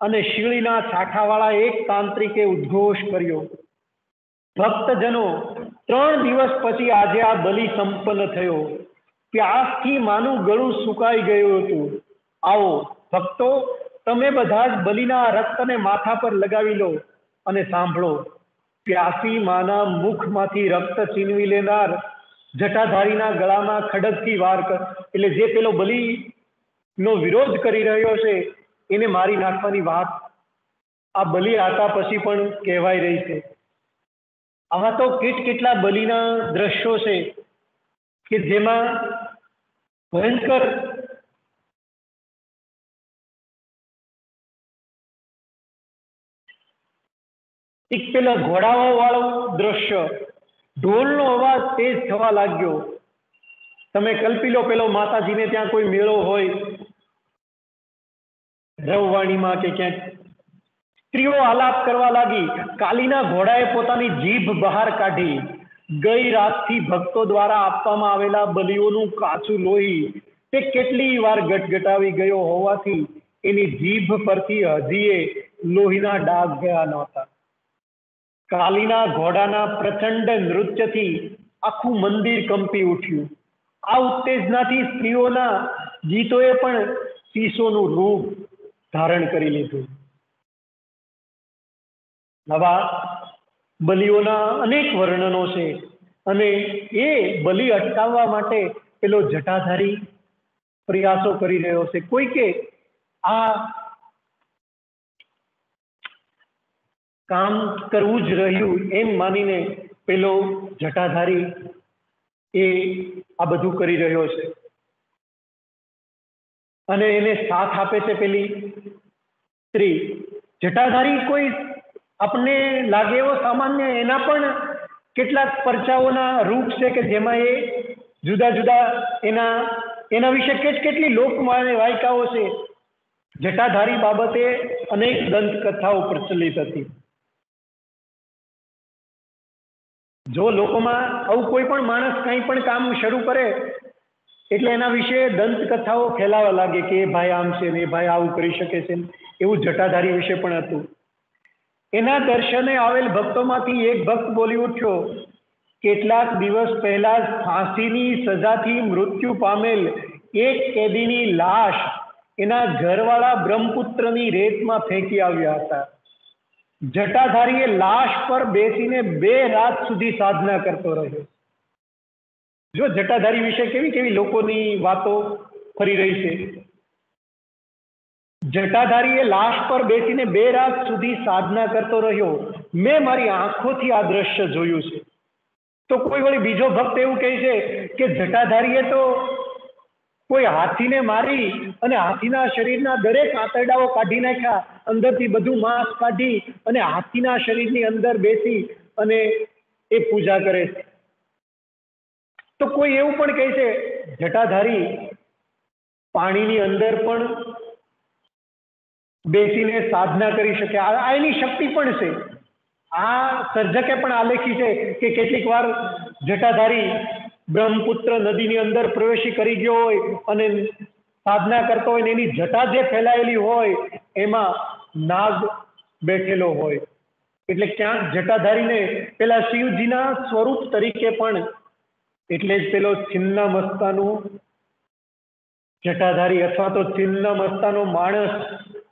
અને શીળીના છાઠાવાળા એક તાંત્રિકે ઉદ્ઘોષ કર્યો, ભક્તજનો, 3 દિવસ પછી આજે આ બલિ સંપન્ન થયો. પ્યાસથી માનું ગળું સુકાઈ ગયું હતું. આવો ભક્તો, તમે બધા જ બલિના રક્તને માથા પર લગાવી લો અને સાંભળો. પ્યાસી માના મુખમાંથી રક્ત છીનવી લેનાર જટાધારીના ગળામાં ખડગથી વાર કર, એટલે જે પેલો બલિનો વિરોધ કરી રહ્યો છે એને મારી નાખવાની વાત આ બલિ આતા પછી પણ કહેવાય રહી છે. આવા તો કેટલા બલિના દ્રશ્યો છે કે જેમાં ભયંકર એક પેલા ઘોડાઓ વાળું દ્રશ્ય, ઢોલનો અવાજ તેજ થવા લાગ્યો. તમે કલ્પી લો, પેલો માતાજીને ત્યાં કોઈ મેળો હોય રવવાણીમાં કે ક્યાંક, સ્ત્રીઓ આલાપ કરવા લાગી. કાલીના ઘોડાએ પોતાની જીભ બહાર કાઢી. ગઈ રાતથી ભક્તો દ્વારા આપવામાં આવેલા બલિઓનું કાચું લોહી તે કેટલી વાર ગટગટાવી ગયો હોવાથી એની જીભ પરથી હજીએ લોહીના ડાઘ ગયા નહોતા. કાલીના ઘોડાના પ્રચંડ નૃત્યથી આખું મંદિર કંપી ઉઠ્યું. આ ઉત્તેજનાથી સ્ત્રીઓના ગીતોએ પણ શીશોનું રૂપ ધારણ કરી લીધું. આવા બલિઓના અનેક વર્ણનો છે અને એ બલિ અટકાવવા માટે પેલો જટાધારી પ્રયાસો કરી રહ્યો છે. કોઈ કે આ કામ કરવું જ રહ્યું એમ માનીને પેલો જટાધારી એ આ બધું કરી રહ્યો છે અને એને સાથ આપે છે પેલી સ્ત્રી. જટાધારી કોઈ આપણને લાગે એવો સામાન્ય, એના પણ કેટલાક પરચાઓના રૂપ છે કે જેમાં એ જુદા જુદા એના વિશે કેટલી લોકવાયકાઓ છે. જટાધારી બાબતે અનેક દંતકથાઓ પ્રચલિત હતી. જો લોકોમાં આવું કોઈ પણ માણસ કંઈ પણ કામ શરૂ કરે એટલે એના વિશે દંતકથાઓ ફેલાવા લાગે કે એ ભાઈ આમ છે ને એ ભાઈ આવું કરી શકે છે. એવું જટાધારી વિશે પણ હતું. એના દર્શને આવેલ ભક્તોમાંથી એક ભક્ત બોલી ઉઠ્યો, કેટલાક દિવસ પહેલા ફાંસીની સજાથી મૃત્યુ પામેલ એક કેદીની લાશ એના ઘરવાળા બ્રહ્મપુત્રની રેતમાં ફેંકી આવ્યા હતા. જટાધારીએ લાશ પર બેસીને 2 રાત સુધી સાધના કરતો રહ્યો. જો જટાધારી વિશે કેવી લોકોની વાતો ફરી રહી છે. જટાધારીએ લાશ પર બેસીને 2 રાત સુધી સાધના કરતો રહ્યો. મેં મારી આંખોથી આ દ્રશ્ય જોયું છે. તો કોઈ વળી બીજો ભક્ત એવું કહે છે કે જટાધારીએ તો કોઈ હાથીને મારી અને હાથીના શરીરના દરેક આંતરડાઓ કાઢી નાખ્યા, અંદરથી બધું માંસ કાઢી અને હાથીના શરીરની અંદર બેસી અને એ પૂજા કરે છે. તો કોઈ એવું પણ કહે છે જટાધારી પાણીની અંદર પણ બેસીને સાધના કરી શકે, આ એની શક્તિ પણ છે. આ સર્જકે પણ આલેખી છે કે કેટલીક વાર જટાધારી બ્રહ્મપુત્ર નદીની અંદર પ્રવેશી કરી ગયો હોય અને સાધના કરતો હોય ને એની જટા જે ફેલાયેલી હોય એમાં નાગ બેઠેલો હોય, એટલે ક્યાંક જટાધારીને પેલા શિવજીના સ્વરૂપ તરીકે પણ, એટલે જ પેલો છિન્ના મસ્તાનું જટાધારી અથવા તો છિન્ના મસ્તાનો માણસ,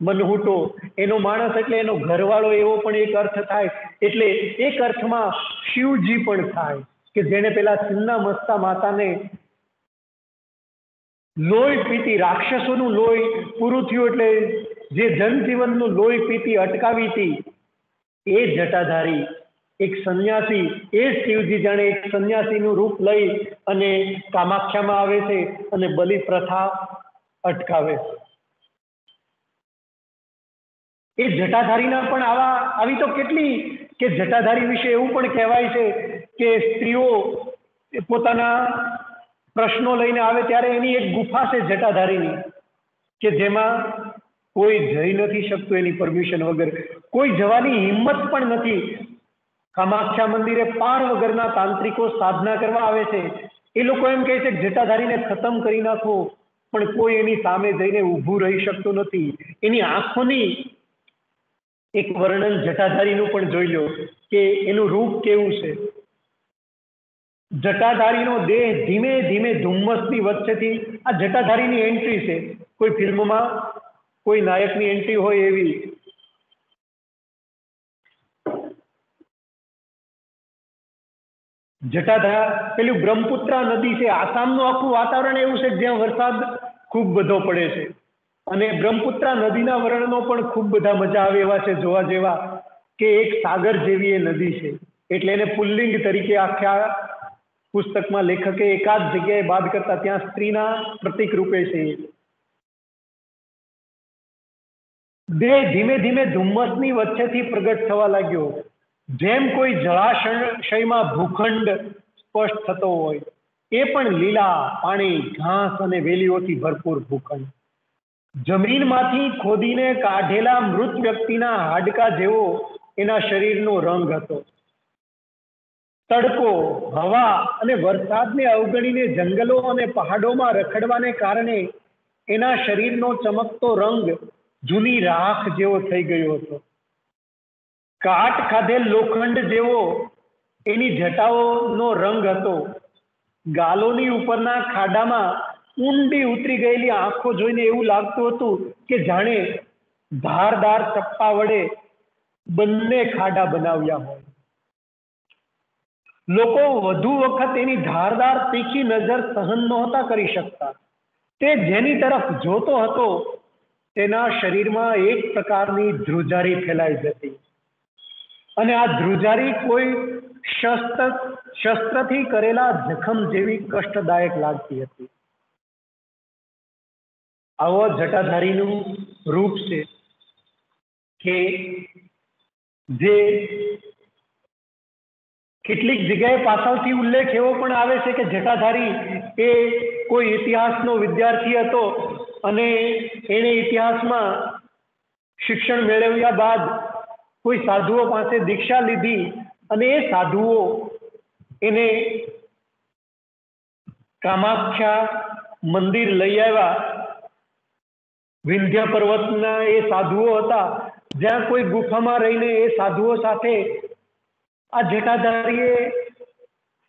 મનહૂટો, એનો માણસ એટલે એનો ઘરવાળો એવો પણ એક અર્થ થાય. એટલે એક અર્થમાં શિવજી પણ થાય કે જેને પેલા છિન્ના મસ્તા માતાને લોહી પીતી, રાક્ષસોનું લોહી પૂરું થયું એટલે જે જનજીવનનું લોહી પીતી અટકાવી હતી એ જટાધારી એક સંન્યાસી, એ શિવજી જાણે એક સંન્યાસીનું રૂપ લઈ અને કામાખ્યામાં આવે છે અને બલિ પ્રથા અટકાવે છે. એ જટાધારીના પણ આવી તો કેટલી, કે જટાધારી વિશે એવું પણ કહેવાય છે કે સ્ત્રીઓ પોતાના પ્રશ્નો લઈને આવે ત્યારે એની એક ગુફા છે જટાધારીની કે જેમાં કોઈ જઈ નથી શકતું એની પરમિશન વગર, કોઈ જવાની હિંમત પણ નથી. કામાખ્યા મંદિરે પાર વગરના તાંત્રિકો સાધના કરવા આવે છે. એ લોકો એમ કહે છે કે જટાધારીને ખતમ કરી નાખો, પણ કોઈ એની સામે જઈને ઊભું રહી શકતું નથી. એની આંખોની એક વર્ણન જટાધારીનું પણ જોઈ લો કે એનું રૂપ કેવું છે. જટાધારીનો દેહ ધીમે ધીમે ધુમ્મસની વચ્ચેથી, આ જટાધારીની એન્ટ્રી છે, કોઈ ફિલ્મમાં કોઈ નાયકની એન્ટ્રી હોય એવી. પેલું બ્રહ્મપુત્રા નદી છે, આસામનું આખું વાતાવરણ એવું છે જ્યાં વરસાદ ખૂબ બધો પડે છે અને બ્રહ્મપુત્રા નદીના વર્ણનો પણ ખૂબ બધા મજા આવે એવા છે જોવા જેવા, કે એક સાગર જેવી એ નદી છે. એટલે એને પુલ્લિંગ તરીકે આખ્યા પુસ્તકમાં લેખકે એકાદ જગ્યાએ બાદ કરતા ત્યાં સ્ત્રીના પ્રતીક રૂપે છે. દેહ ધીમે ધીમે ધુમ્મસની વચ્ચેથી પ્રગટ થવા લાગ્યો, જેમ કોઈ જળાશયમાં ભૂખંડ સ્પષ્ટ થતો હોય, એ પણ લીલા પાણી, ઘાસ અને વેલીઓથી ભરપૂર ભૂખંડ. જમીનમાંથી ખોદીને કાઢેલા મૃત વ્યક્તિના હાડકા જેવો એના શરીરનો રંગ હતો. તડકો, હવા અને વરસાદને અવગણીને જંગલો અને પહાડોમાં રખડવાને કારણે એના શરીરનો ચમકતો રંગ જૂની રાખ જેવો થઈ ગયો હતો. કાટ ખાધેલ લોખંડ જેવો એની જટાઓનો રંગ હતો. ગાલોની ઉપરના ખાડામાં ઊંડી ઉતરી ગયેલી આંખો જોઈને એવું લાગતું હતું કે જાણે ધારદાર ચપ્પા વડે બંને ખાડા બનાવ્યા હોય. લોકો વધુ વખત એની ધારદાર તીખી નજર સહન નહોતા કરી શકતા. તે જેની તરફ જોતો હતો તેના શરીરમાં એક પ્રકારની ધ્રુજારી ફેલાઈ જતી અને આ ધ્રુજારી કોઈ શસ્ત્રથી કરેલા જખમ જેવી કષ્ટદાયક લાગતી હતી. આવો જટાધારીનું રૂપ છે કે જે કેટલીક જગ્યાએ પાછળથી ઉલ્લેખ એવો પણ આવે છે કે જટાધારી એ કોઈ ઇતિહાસનો વિદ્યાર્થી હતો અને એણે ઇતિહાસમાં શિક્ષણ મેળવ્યા બાદ કોઈ સાધુઓ પાસે દીક્ષા લીધી અને એ સાધુઓ એને કામાખ્યા મંદિર લઈ આવ્યા. વિંધ્ય પર્વતના એ સાધુઓ હતા, જ્યાં કોઈ ગુફામાં રહીને એ સાધુઓ સાથે આ જટાધારીએ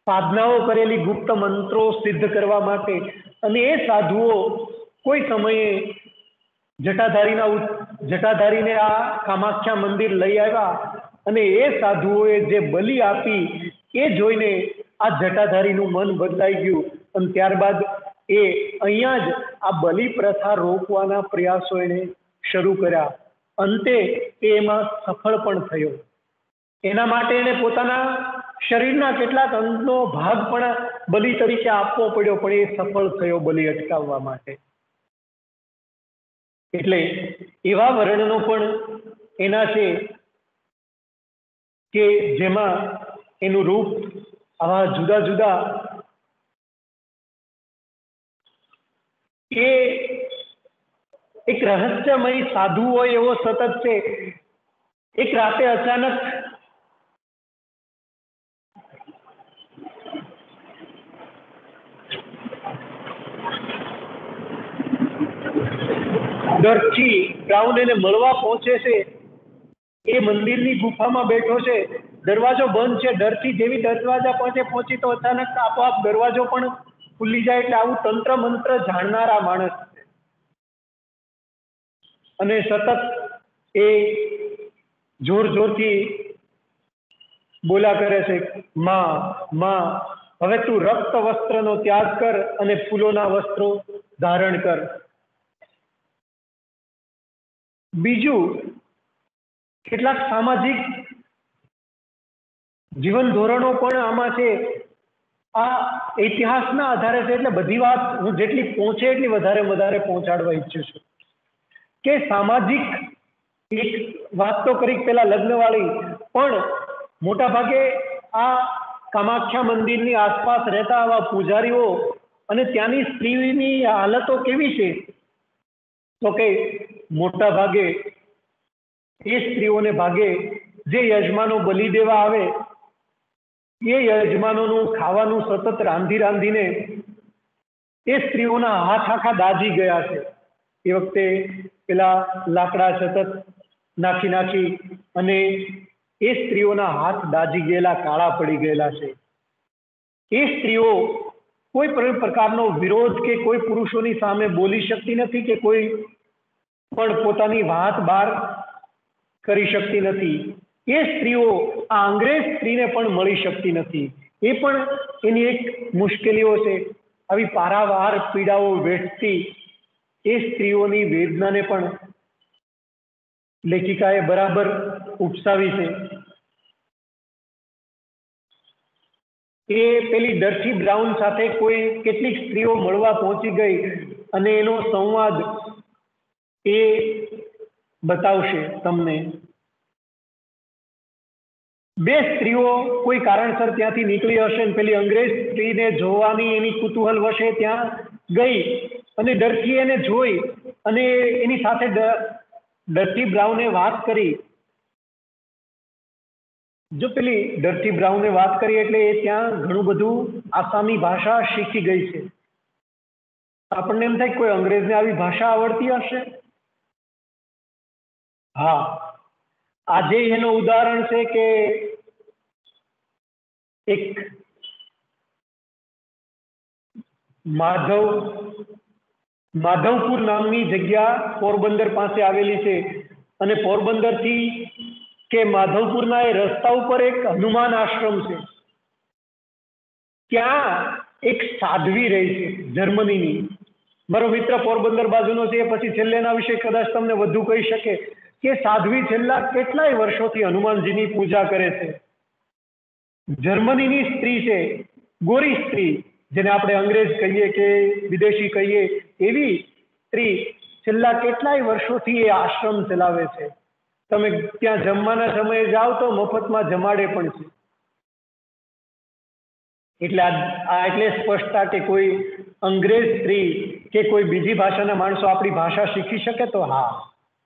સાધનાઓ કરેલી ગુપ્ત મંત્રો સિદ્ધ કરવા માટે. અને એ સાધુઓ કોઈ સમયે જટાધારીને આ કામાખ્યા મંદિર લઈ આવ્યા અને એ સાધુઓએ જે બલિ આપી એ જોઈને આ જટાધારીનું મન બદલાઈ ગયું અને ત્યારબાદ એ અહીંયા જ આ બલિ પ્રથા રોકવાના પ્રયાસો એને શરૂ કર્યા. અંતે એમાં સફળ પણ થયો. એના માટે એને પોતાના શરીરના કેટલાક અંગનો ભાગ પણ બલિ તરીકે આપવો પડ્યો, પણ એ સફળ થયો બલિ અટકાવવા માટે. એટલે એવા વર્ણનો પણ એના છે કે જેમાં એનું રૂપ આવા જુદા જુદા એ એક રહસ્યમય સાધુ હોય એવો સતત છે. એક રાતે અચાનક ડરથી બ્રાઉન એને મળવા પહોંચે છે. એ મંદિરની ગુફામાં બેઠો છે, દરવાજો બંધ છે. ડરથી જેવી દરવાજા પહોંચી તો અચાનક આપોઆપ દરવાજો પણ ખુલી જાય. એટલે આવું તંત્ર મંત્ર જાણનારા માણસ છે. અને સતત એ જોર જોરથી બોલા કરે છે, માં માં, હવે તું રક્ત વસ્ત્રનો ત્યાગ કર અને ફૂલોના વસ્ત્રો ધારણ કર. બીજું, કેટલાક સામાજિક જીવન ધોરણો પણ આમાં છે. આ ઇતિહાસના આધારે છે, એટલે બધી વાત હું જેટલી પહોંચે એટલી વધારે પહોંચાડવા ઈચ્છું છું. કે સામાજિક એક વાત તો કરી પેલા લગ્નવાળી, પણ મોટા ભાગે આ કામાખ્યા મંદિરની આસપાસ રહેતા આવા પૂજારીઓ અને ત્યાંની સ્ત્રીની હાલતો કેવી છે, તો કે મોટા ભાગે એ સ્ત્રીઓને ભાગે જે યજમાનો બલિ દેવા આવે એ યજમાનોનું ખાવાનું સતત રાંધીને એ સ્ત્રીઓના હાથ આખા દાજી ગયા છે. એ વખતે પેલા લાકડા સતત નાખી અને એ સ્ત્રીઓના હાથ દાજી ગયેલા, કાળા પડી ગયેલા છે. એ સ્ત્રીઓ કોઈ પણ પ્રકારનો વિરોધ કે કોઈ પુરુષોની સામે બોલી શકતી નથી કે કોઈ પણ પોતાની વાત બહાર કરી શકતી નથી. એ સ્ત્રીઓ આ અંગ્રેજ સ્ત્રીને પણ મળી શકતી નથી. એ પણ એની એક મુશ્કેલીઓ છે. આવી પારાવાર પીડાઓ વેઠતી એ સ્ત્રીઓની વેદનાને પણ લેખિકાએ બરાબર ઉપસાવી છે. એ પેલી ડર્ટી બ્રાઉન સાથે કેટલીક સ્ત્રીઓ મળવા પહોંચી ગઈ અને એનો સંવાદ એ બતાવશે તમને. બે સ્ત્રીઓ કોઈ કારણસર ત્યાંથી નીકળી હશે અને પેલી અંગ્રેજ સ્ત્રીને જોવાની એની કુતૂહલ વશે ત્યાં ગઈ અને ડર્ટી એને જોઈ અને એની સાથે ડર્ટી બ્રાઉને વાત કરી. જો પેલી ડર્ટી બ્રાઉને વાત કરી એટલે એ ત્યાં ઘણું બધું આસામી ભાષા શીખી ગઈ છે. આપણને એમ થાય કોઈ અંગ્રેજને આવી ભાષા આવડતી હશે? હા, આજે એનું ઉદાહરણ છે કે એક માધવપુર નામની જગ્યા પોરબંદર પાસે આવેલી છે અને પોરબંદરથી કે માધવપુરના એ રસ્તા ઉપર એક હનુમાન આશ્રમ છે. ત્યાં એક સાધ્વી રહી છે જર્મનીની. મારો મિત્ર પોરબંદર બાજુનો છે, પછી છેલ્લે એના વિશે કદાચ તમને વધુ કહી શકે કે સાધ્વી છેલ્લા કેટલાય વર્ષોથી હનુમાનજીની પૂજા કરે છે. જર્મનીની સ્ત્રી છે, ગોરી સ્ત્રી, જેને આપણે અંગ્રેજ કહીએ કે વિદેશી કહીએ, એવી સ્ત્રી છેલ્લા કેટલાય વર્ષોથી એ આશ્રમ ચલાવે છે. તમે ત્યાં જમવાના સમયે જાઓ તો મફતમાં જમાડે પણ છે. એટલે એટલે સ્પષ્ટતા કે કોઈ અંગ્રેજ સ્ત્રી કે કોઈ બીજી ભાષાના માણસો આપણી ભાષા શીખી શકે તો હા,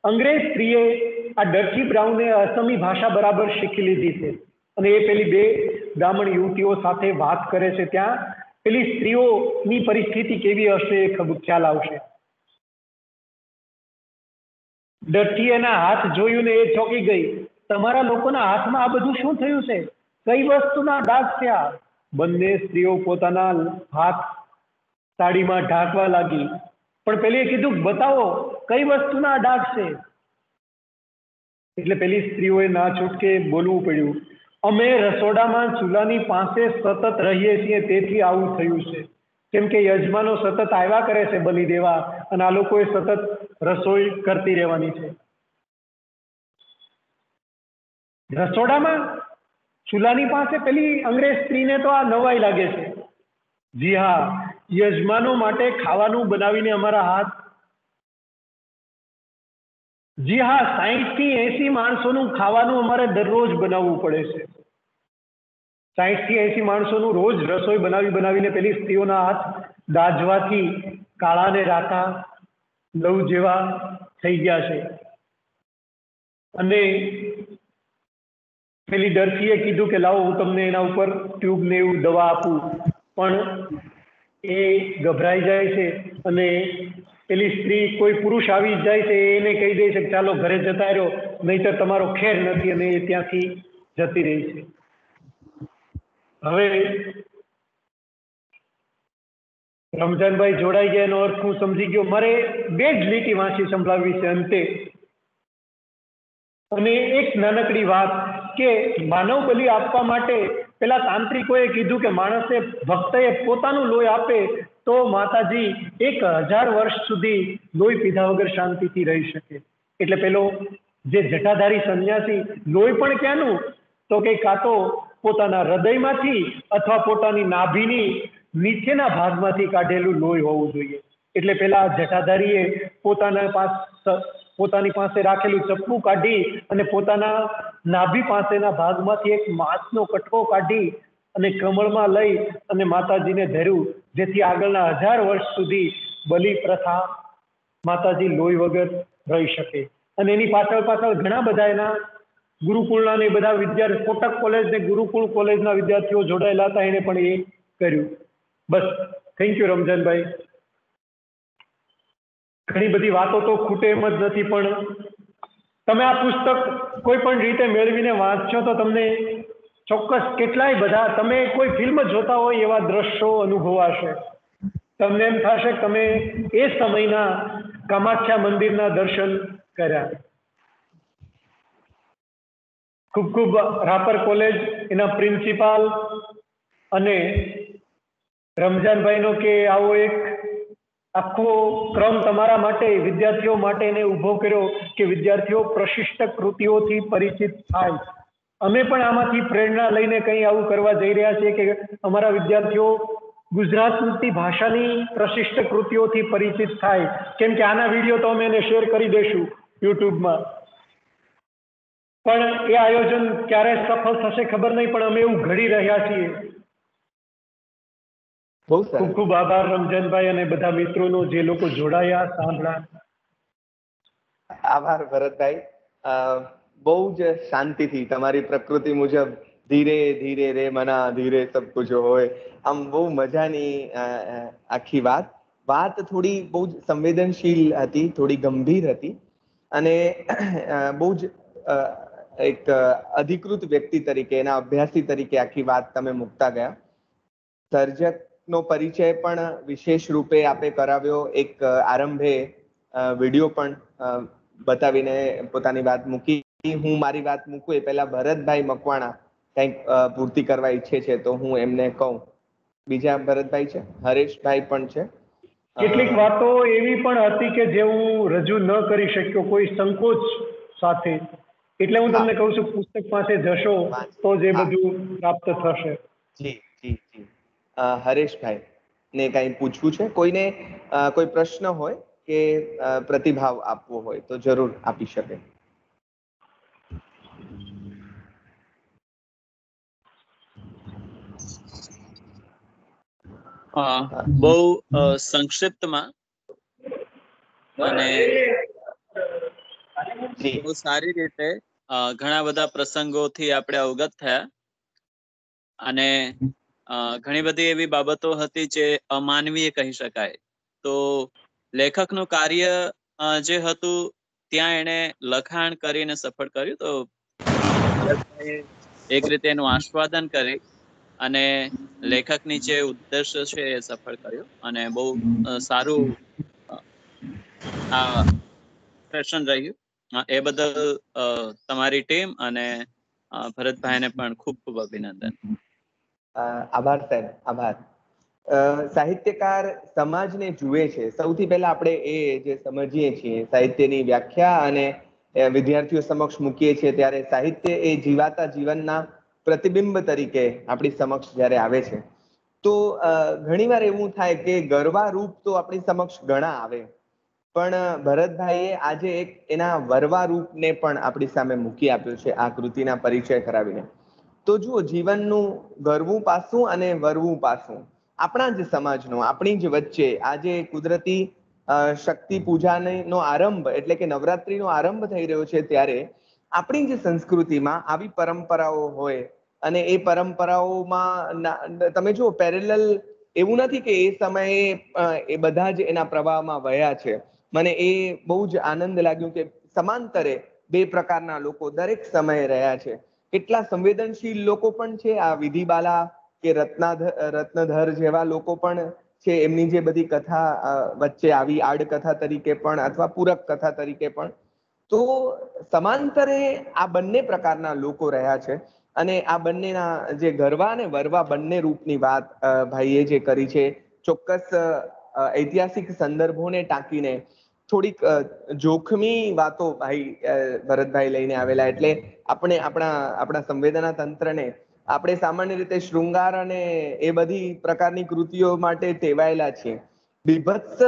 અંગ્રેજ સ્ત્રીએ આ ડર્ટી બ્રાઉને અસમી ભાષા બરાબર શીખી લીધી છે અને એ પેલી બે બ્રાહ્મણ યુવતીઓ સાથે વાત કરે છે. ત્યાં પેલી સ્ત્રીઓની પરિસ્થિતિ કેવી હશે એ ખ્યાલ આવશે. ડર્ટી એના હાથ જોયું ને એ ચોંકી ગઈ. તમારા લોકોના હાથમાં આ બધું શું થયું છે? કઈ વસ્તુના ડાઘ થયા? બંને સ્ત્રીઓ પોતાના હાથ સાડીમાં ઢાંકવા લાગી. પણ પેલીએ કીધું, બતાવો કઈ વસ્તુના ડાઘ છે? એટલે પેલી સ્ત્રીઓએ ના છૂટકે બોલવું પડ્યું, અમે રસોડામાં ચૂલાની પાસે સતત રહીએ છીએ તેથી આવું થયું છે. કેમ કે યજમાનો સતત આવ્યા કરે છે બલિ દેવા અને આ લોકોએ સતત રસોઈ કરતી રહેવાની છે. રસોડામાં ચૂલાની પાસે પેલી અંગ્રેજ સ્ત્રીને તો આ નવાઈ લાગે છે. જી હા, યજમાનો માટે ખાવાનું બનાવીને અમારા હાથ, જી હા, 60 થી 80 માણસોનું ખાવાનું અમારે દરરોજ બનાવવું પડે છે. 60 થી 80 માણસોનું રોજ રસોઈ બનાવીને પેલી સ્ત્રીઓના હાથ દાજવાથી કાળા ને રાતા લવ જેવા થઈ ગયા છે. અને પેલી ડર્ફીએ કીધું કે લાવો હું તમને એના ઉપર ટ્યુબ ને એવું દવા આપું, પણ એ ગભરાઈ જાય છે અને પેલી સ્ત્રી કોઈ પુરુષ આવી જાય છે એને કહી દે છે કે ચાલો ઘરે જતા રહ્યો, નહીતર તમારો ખેર નથી, અને એ ત્યાંથી જતી રહી છે. હવે રમજાનભાઈ જોડાઈ ગયા એનો અર્થ હું સમજી ગયો. મારે 2 જ લીટી વાંચી સંભળાવવી છે અંતે. અને એક નાનકડી વાત કે માનવ બલિ આપવા માટે પેલા તાંત્રિકોએ કીધું કે માણસે ભક્તએ પોતાનું લોહી આપે તો માતાજી 1000 વર્ષ સુધી લોહી પીધા વગર શાંતિથી રહી શકે. એટલે પેલો જે જટાધારી સંન્યાસી લોહી પણ ક્યાંનું, તો કે કાં તો પોતાના હૃદયમાંથી અથવા પોતાની નાભીની નીચેના ભાગમાંથી કાઢેલું લોહી હોવું જોઈએ. એટલે પેલા જટાધારીએ પોતાની પાસે રાખેલું ચપ્પુ કાઢી અને પોતાના નાભી પાસેના ભાગમાંથી એક માંસનો કટકો કાઢી અને કમળમાં લઈ અને માતાજીને ધર્યું, જેથી આગળના 1000 વર્ષ સુધી બલિ પ્રથા માતાજી લોહી વગર રહી શકે. અને એની પાછળ ઘણા બધા એના ગુરુકુળના ને બધા વિદ્યાર્થીઓ, કોટક કોલેજ ને ગુરુકુળ કોલેજના વિદ્યાર્થીઓ જોડાયેલા હતા, એને પણ એ કર્યું. બસ, થેન્ક યુ રમજાનભાઈ. ઘણી બધી વાતો તો ખૂટે એમ જ નથી, પણ તમે આ પુસ્તક કોઈ પણ રીતે મેળવીને વાંચશો તો તમને ચોક્કસ કેટલાય બધા, તમે કોઈ ફિલ્મ જોતા હોય એવા દ્રશ્યો અનુભવાશે. તમને એમ થશે કે તમે એ સમયના કામાખ્યા મંદિરના દર્શન કર્યા. ખૂબ ખૂબ રાપર કોલેજ, એના પ્રિન્સિપાલ અને રમજાનભાઈનો કે આવો એક આખો ક્રમ તમારા માટે, વિદ્યાર્થીઓ માટે એને ઊભો કર્યો કે વિદ્યાર્થીઓ પ્રશિષ્ટ કૃતિઓથી પરિચિત થાય. અમે પણ આમાંથી પ્રેરણા લઈને કંઈ આવું કરવા જઈ રહ્યા છીએ કે અમારા વિદ્યાર્થીઓ ગુજરાતી ભાષાની પ્રશિષ્ટ કૃતિઓથી પરિચિત થાય. કેમ કે આના વિડીયો તો અમે એને શેર કરી દઈશું યુટ્યુબમાં, પણ એ આયોજન ક્યારે સફળ થશે ખબર નહીં, પણ અમે એવું ઘડી રહ્યા છીએ. ખૂબ ખૂબ આભાર રમજાનભાઈ અને બધા મિત્રોનો, જે લોકો જોડાયા, સાંભળ્યા. આભાર ભરતભાઈ. બહુ જ શાંતિથી તમારી પ્રકૃતિ મુજબ ધીરે ધીરે રે મના ધીરે સબ કુછ હોય, આમ બહુ મજાની આખી વાત થોડી બહુ જ સંવેદનશીલ હતી, થોડી ગંભીર હતી, અને બહુ જ એક અધિકૃત વ્યક્તિ તરીકે, એના અભ્યાસી તરીકે આખી વાત તમે મૂકતા ગયા. સર્જકનો પરિચય પણ વિશેષ રૂપે આપે કરાવ્યો. એક આરંભે વિડીયો પણ બતાવીને પોતાની વાત મૂકી. હું મારી વાત મૂકું એ પહેલા ભરતભાઈ મકવાણા કંઈક પૂર્તિ કરવા ઈચ્છે છે, તો હું એમને કહું. બીજા ભરતભાઈ છે, હરેશભાઈ પણ છે. કેટલીક વાતો એવી પણ હતી કે જે હું રજૂ ન કરી શક્યો કોઈ સંકોચ સાથે, એટલે હું તમને કહું છું પુસ્તક પાસે જશો તો જે બધું પ્રાપ્ત થશે. જી જી જી. હરેશભાઈ ને કંઈ પૂછવું છે? કોઈને કોઈ પ્રશ્ન હોય કે પ્રતિભાવ આપવો હોય તો જરૂર આપી શકે. બહુ સંક્ષિપ્તમાં અને બહુ સારી રીતે ઘણા બધા પ્રસંગોથી આપણે અવગત થયા, અને ઘણી બધી એવી બાબતો હતી જે અમાનવીય કહી શકાય. તો લેખકનું કાર્ય જે હતું ત્યાં એને લખાણ કરીને સફળ કર્યું. તો એક રીતે એનું આસ્વાદન કરી અને લેખકની જે ઉદ્દેશ્ય છે એ સફળ કર્યો, અને બહુ સારું આ સેશન રહ્યું. એ બદલ તમારી ટીમ અને ભરતભાઈને પણ ખૂબ ખૂબ અભિનંદન. આભાર સાહેબ, આભાર. સાહિત્યકાર સમાજને જુએ છે. સૌથી પહેલા આપણે એ જે સમજીએ છીએ, સાહિત્યની વ્યાખ્યા અને વિદ્યાર્થીઓ સમક્ષ મૂકીએ છીએ, ત્યારે સાહિત્ય એ જીવાતા જીવનના પ્રતિબિંબ તરીકે આપણી સમક્ષ જ્યારે આવે છે, તો ઘણીવાર એવું થાય કે ગરવા રૂપ તો આપણી સમક્ષ ઘણા આવે, પણ ભરતભાઈએ આજે એક એના વરવા રૂપને પણ આપણી સામે મૂકી આપ્યો છે આ કૃતિના પરિચય કરાવીને. તો તો જુઓ, જીવનનું ગરવું પાસું અને વરવું પાસું આપણા જ સમાજનો, આપણી જ વચ્ચે આજે કુદરતી શક્તિ પૂજાનો આરંભ એટલે કે નવરાત્રીનો આરંભ થઈ રહ્યો છે, ત્યારે આપણી જ સંસ્કૃતિમાં આવી પરંપરાઓ હોય અને એ પરંપરાઓમાં તમે જુઓ પેરેલલ એવું નથી કે એ સમયે એ બધા જ એના પ્રવાહમાં વહ્યા છે. મને એ બહુ જ આનંદ લાગ્યું કે સમાંતરે બે પ્રકારના લોકો દરેક સમયે રહ્યા છે. કેટલા સંવેદનશીલ લોકો પણ છે, આ વિધિબાલા કે રત્નધર જેવા લોકો પણ છે, એમની જે બધી કથા વચ્ચે આવી આડકથા તરીકે પણ અથવા પૂરક કથા તરીકે પણ. તો સમાંતરે આ બંને પ્રકારના લોકો રહ્યા છે. અને આ બંનેના જે ગરવા અને વરવા બંને રૂપની વાત ભાઈએ જે કરી છે, ચોક્કસ ઐતિહાસિક સંદર્ભોને ટાંકીને થોડીક જોખમી વાતો ભાઈ ભરતભાઈ લઈને આવેલા. એટલે આપણે આપણા સંવેદના તંત્રને આપણે સામાન્ય રીતે શૃંગાર અને એ બધી પ્રકારની કૃતિઓ માટે ટેવાયેલા છીએ. બીભત્સ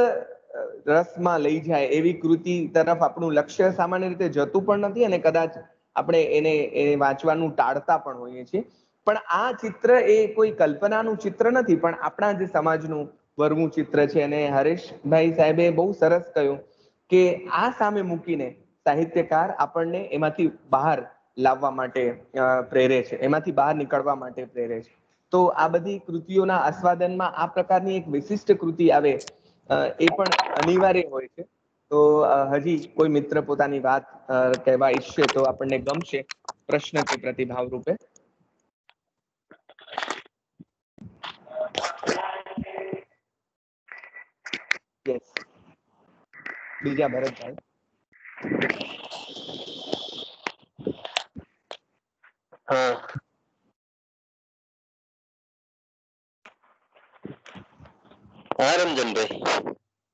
રસમાં લઈ જાય એવી કૃતિ તરફ આપણું લક્ષ્ય સામાન્ય રીતે જતું પણ નથી, અને કદાચ આપણે એને વાંચવાનું ટાળતા પણ હોઈએ છીએ. પણ આ ચિત્ર એ કોઈ કલ્પનાનું ચિત્ર નથી, પણ આપણા જ સમાજનું વરવું ચિત્ર છે. અને હરેશભાઈ સાહેબે બહુ સરસ કહ્યું કે આ સામે મૂકીને સાહિત્યકાર આપણને એમાંથી બહાર લાવવા માટે પ્રેરે છે, એમાંથી બહાર નીકળવા માટે પ્રેરે છે. તો આ બધી કૃતિઓના આસ્વાદનમાં આ પ્રકારની એક વિશિષ્ટ કૃતિ આવે એ પણ અનિવાર્ય હોય છે. તો હજી કોઈ મિત્ર પોતાની વાત કહેવા ઈચ્છે તો આપણને ગમશે, પ્રશ્ન કે પ્રતિભાવ રૂપે. યસ, બીજા ભરતભાઈ. હા, હા રંજનભાઈ,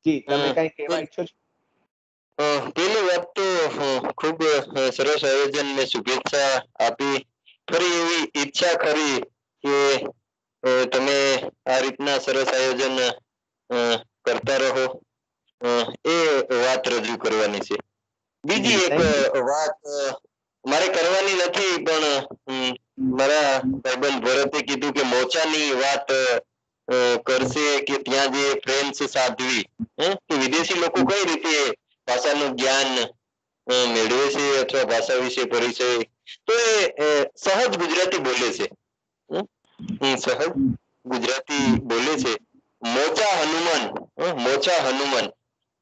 જી, તમે કઈ કહેવા ઈચ્છો છો? પેલી વાત તો ખૂબ સરસ આયોજન ને શુભેચ્છા આપી. ફરી એવી ઈચ્છા ખરી કે તમે આ રીતના સરસ આયોજન કરતા રહો, એ વાત રજૂ કરવાની છે. બીજી એક વાત મારે કરવાની નથી, પણ મારા ભાઈબંધ ભરતે કીધું કે મોચાની વાત કરશે કે ત્યાં જે ફ્રેન્ચ સાધ્વી કે વિદેશી લોકો કઈ રીતે ભાષાનું જ્ઞાન મેળવે છે અથવા ભાષા વિશે પરિચય, તો એ સહજ ગુજરાતી બોલે છે. સહજ ગુજરાતી બોલે છે. મોચા હનુમાન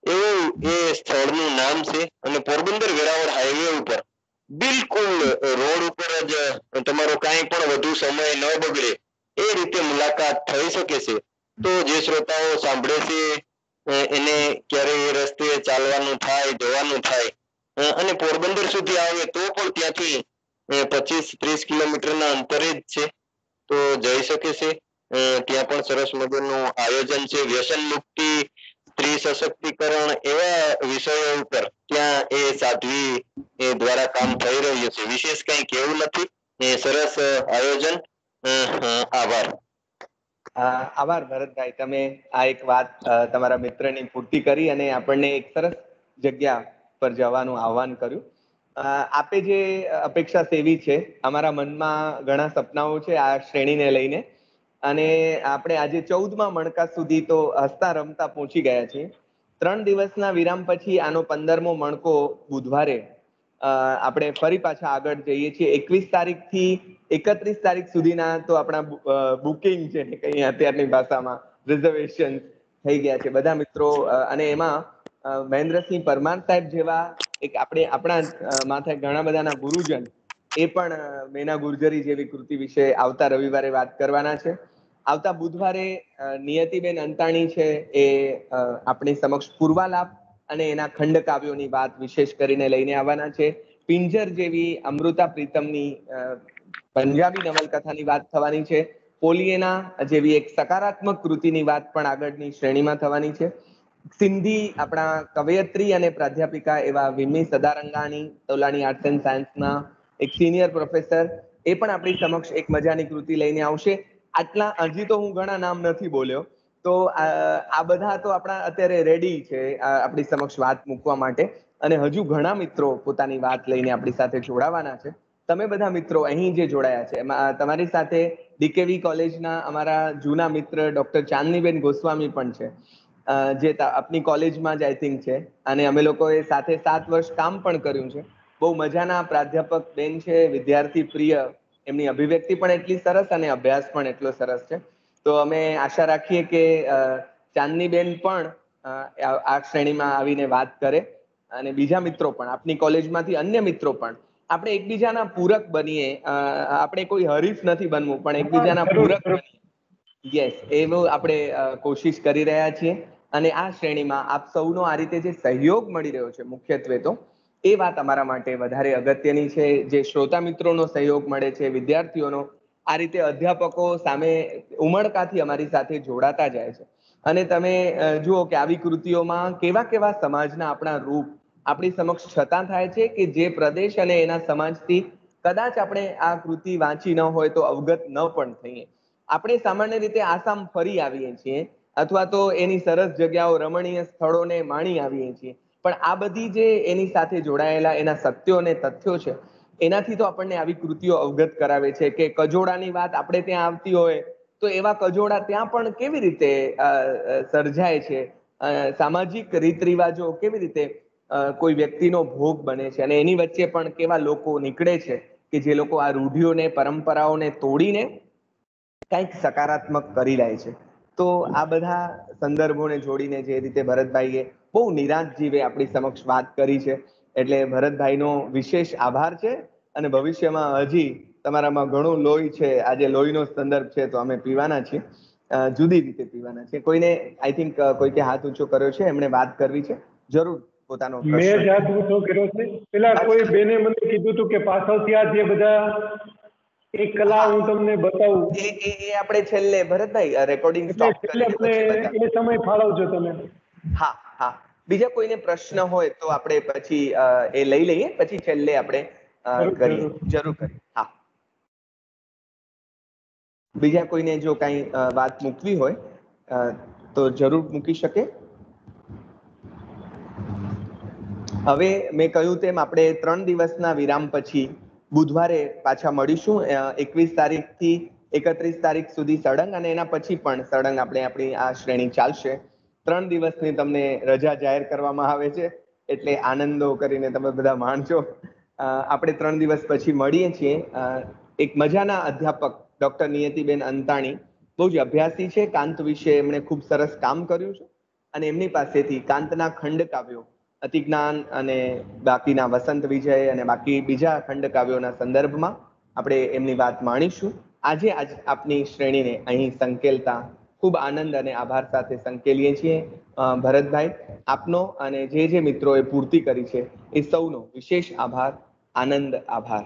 એવું એ સ્થળનું નામ છે. અને પોરબંદર વેરાવળ હાઈવે ઉપર બિલકુલ રોડ ઉપર જ તમારો કાંઈ પણ વધુ સમય ન બગડે એ રીતે મુલાકાત થઈ શકે છે. તો જે શ્રોતાઓ સાંભળે છે એને ક્યારેય એ રસ્તે ચાલવાનું થાય, જવાનું થાય અને પોરબંદર સુધી આવે તો પણ ત્યાંથી 25-30 કિલોમીટરના અંતરે જ છે, તો જઈ શકે છે. ત્યાં પણ સરસ મજાનું આયોજન છે. વ્યસન મુક્તિ, સ્ત્રી સશક્તિકરણ એવા વિષયો ઉપર ત્યાં એ સાધ્વી દ્વારા કામ થઈ રહ્યું છે. વિશેષ કંઈ કહેવું નથી. સરસ આયોજન. આભાર. આભાર ભરતભાઈ, તમે આ એક વાત તમારા મિત્રની પૂર્તિ કરી અને આપણને એક સરસ જગ્યા પર જવાનું આહ્વાન કર્યું. આપે જે અપેક્ષા સેવી છે, અમારા મનમાં ઘણા સપનાઓ છે આ શ્રેણીને લઈને, અને આપણે આજે 14મા મણકા સુધી તો હસતા રમતા પહોંચી ગયા છીએ. 3 દિવસના વિરામ પછી આનો 15મો મણકો બુધવારે આપણે ફરી પાછા આગળ જઈએ છીએ. 21 તારીખથી 31 તારીખ સુધીના તો આપણા બુકિંગ છે, કઈ અત્યારની ભાષામાં રિઝર્વેશન થઈ ગયા છે બધા મિત્રો. અને એમાં મહેન્દ્રસિંહ પરમાર સાહેબ જેવા એક આપણા માથે ઘણા બધાના ગુરુજન એ પણ મેના ગુર્જરી જેવી કૃતિ વિશે આવતા રવિવારે વાત કરવાના છે. આવતા બુધવારે નિયતિબેન અંતાણી છે એ આપણી સમક્ષ પૂર્વાલાપ અને એના ખંડ કાવ્યોની વાત વિશેષ કરીને લઈને આવવાના છે. પિંજર જેવી અમૃતા પ્રીતમની પંજાબી નવલકથાની વાત થવાની છે. પોલિયેના જેવી એક સકારાત્મક કૃતિની વાત પણ આગળની શ્રેણીમાં થવાની છે. સિંધી આપણા કવયત્રી અને પ્રાધ્યાપિકા એવા વિમી સદારંગાણી, તોલાણી આર્ટ્સ એન્ડ સાયન્સના એક સિનિયર પ્રોફેસર, એ પણ આપણી સમક્ષ એક મજાની કૃતિ લઈને આવશે. આટલા હજી તો હું ઘણા નામ નથી બોલ્યો, તો આ બધા તો આપણા અત્યારે રેડી છે આપણી સમક્ષ વાત મૂકવા માટે, અને હજુ ઘણા મિત્રો પોતાની વાત લઈને આપણી સાથે જોડાવાના છે. તમે બધા મિત્રો અહીં જે જોડાયા છે એમાં તમારી સાથે ડીકેવી કોલેજના અમારા જૂના મિત્ર ડોક્ટર ચાંદનીબેન ગોસ્વામી પણ છે, જે આપની કોલેજમાં જ આઈ થિંક છે, અને અમે લોકોએ સાથે 7 વર્ષ કામ પણ કર્યું છે. બહુ મજાના પ્રાધ્યાપક બેન છે, વિદ્યાર્થી પ્રિય, એમની અભિવ્યક્તિ પણ એટલી સરસ અને અભ્યાસ પણ એટલો સરસ છે. તો અમે આશા રાખીએ કે ચાંદનીબેન પણ આ શ્રેણીમાં આવીને વાત કરે, અને બીજા મિત્રો પણ, આપની કોલેજમાંથી અન્ય મિત્રો પણ, આપણે એકબીજાના પૂરક બનીએ. આપણે કોઈ હરીફ નથી બનવું, પણ એકબીજાના પૂરક બનીએ. યસ, એવું આપણે કોશિશ કરી રહ્યા છીએ. અને આ શ્રેણીમાં આપ સૌનો આ રીતે જે સહયોગ મળી રહ્યો છે મુખ્યત્વે તો એ વાત અમારા માટે વધારે અગત્યની છે. જે શ્રોતા મિત્રોનો સહયોગ મળે છે, વિદ્યાર્થીઓનો, આ રીતે અધ્યાપકો સામે ઉમળકાથી અમારી સાથે જોડાતા જાય છે. અને તમે જુઓ કે આવી કૃતિઓમાં કેવા કેવા સમાજના આપણા રૂપ આપણી સમક્ષ છતાં થાય છે કે જે પ્રદેશ અને એના સમાજથી કદાચ આપણે આ કૃતિ વાંચી ન હોય તો અવગત ન પણ થઈએ. આપણે સામાન્ય રીતે આસામ ફરી આવીએ છીએ, અથવા તો એની સરસ જગ્યાઓ, રમણીય સ્થળોને માણી આવીએ છીએ, પણ આ બધી જે એની સાથે જોડાયેલા એના સત્યો અને તથ્યો છે, એનાથી તો આપણને આવી કૃતિઓ અવગત કરાવે છે. કે કજોડાની વાત આપણે ત્યાં આવતી હોય તો એવા કજોડા ત્યાં પણ કેવી રીતે સર્જાય છે, સામાજિક રીત રિવાજો કેવી રીતે કોઈ વ્યક્તિનો ભોગ બને છે, અને એની વચ્ચે પણ કેવા લોકો નીકળે છે કે જે લોકો આ રૂઢિઓને, પરંપરાઓને તોડીને કંઈક સકારાત્મક કરી લે છે. તો આ બધા સંદર્ભોને જોડીને જે રીતે ભરતભાઈએ બહુ નિરાંત જીવે આપણી સમક્ષ વાત કરી છે, એટલે ભરતભાઈનો વિશેષ આભાર છે. અને ભવિષ્યમાં હજી તમારામાં ઘણું લોહી છે, આજે લોહીનો સંદર્ભ છે તો અમે પીવાના છીએ, જુદી રીતે પીવાના છે. કોઈને આઈ થિંક કોઈકે હાથ ઊંચો કર્યો છે, એમણે વાત કરવી છે, જરૂર પોતાનો મેં જ હાથ ઊંચો કર્યો છે. પેલા કોઈ બેને મને કીધું હતું કે પાછળથી આ જે બધા એક કલા હું તમને બતાવું, એ આપણે છેલ્લે ભરતભાઈ રેકોર્ડિંગ એટલે સ્ટોપ છેલ્લે કરીને મને પછી બતાવો. એ સમય ફાળવજો તમે. હા હા, બીજા કોઈને પ્રશ્ન હોય તો આપણે પછી એ લઈ લઈએ, પછી છેલ્લે આપણે કરીએ, જરૂર કરીએ. હા, બીજા કોઈને જો કઈ વાત મૂકવી હોય તો જરૂર મૂકી શકે. હવે મેં કહ્યું તેમ આપણે 3 દિવસના વિરામ પછી બુધવારે પાછા મળીશું, 21 તારીખથી 31 તારીખ સુધી સળંગ, અને એના પછી પણ સળંગ આપણી આ શ્રેણી ચાલશે. 3 દિવસની તમને રજા જાહેર કરવામાં આવે છે, એટલે આનંદો કરીને તમે બધા માણજો. આપણે 3 દિવસ પછી મળીએ છીએ. એક મજાના અધ્યાપક ડોક્ટર નિયતિબેન અંતાણી, બહુ જ અભ્યાસી છે, કાંત વિશે એમણે ખૂબ સરસ કામ કર્યું છે, અને એમની પાસેથી કાંતના ખંડ કાવ્યો, અતિજ્ઞાન અને બાકીના વસંત વિજય અને બાકી બીજા ખંડ કાવ્યોના સંદર્ભમાં આપણે એમની વાત માણીશું. આજે આપની શ્રેણીને અહીં સંકેલતા ખૂબ આનંદ અને આભાર સાથે સંકેલીએ છીએ. ભરતભાઈ, આપનો અને જે મિત્રોએ પૂર્તિ કરી છે એ સૌનો વિશેષ આભાર, આનંદ, આભાર.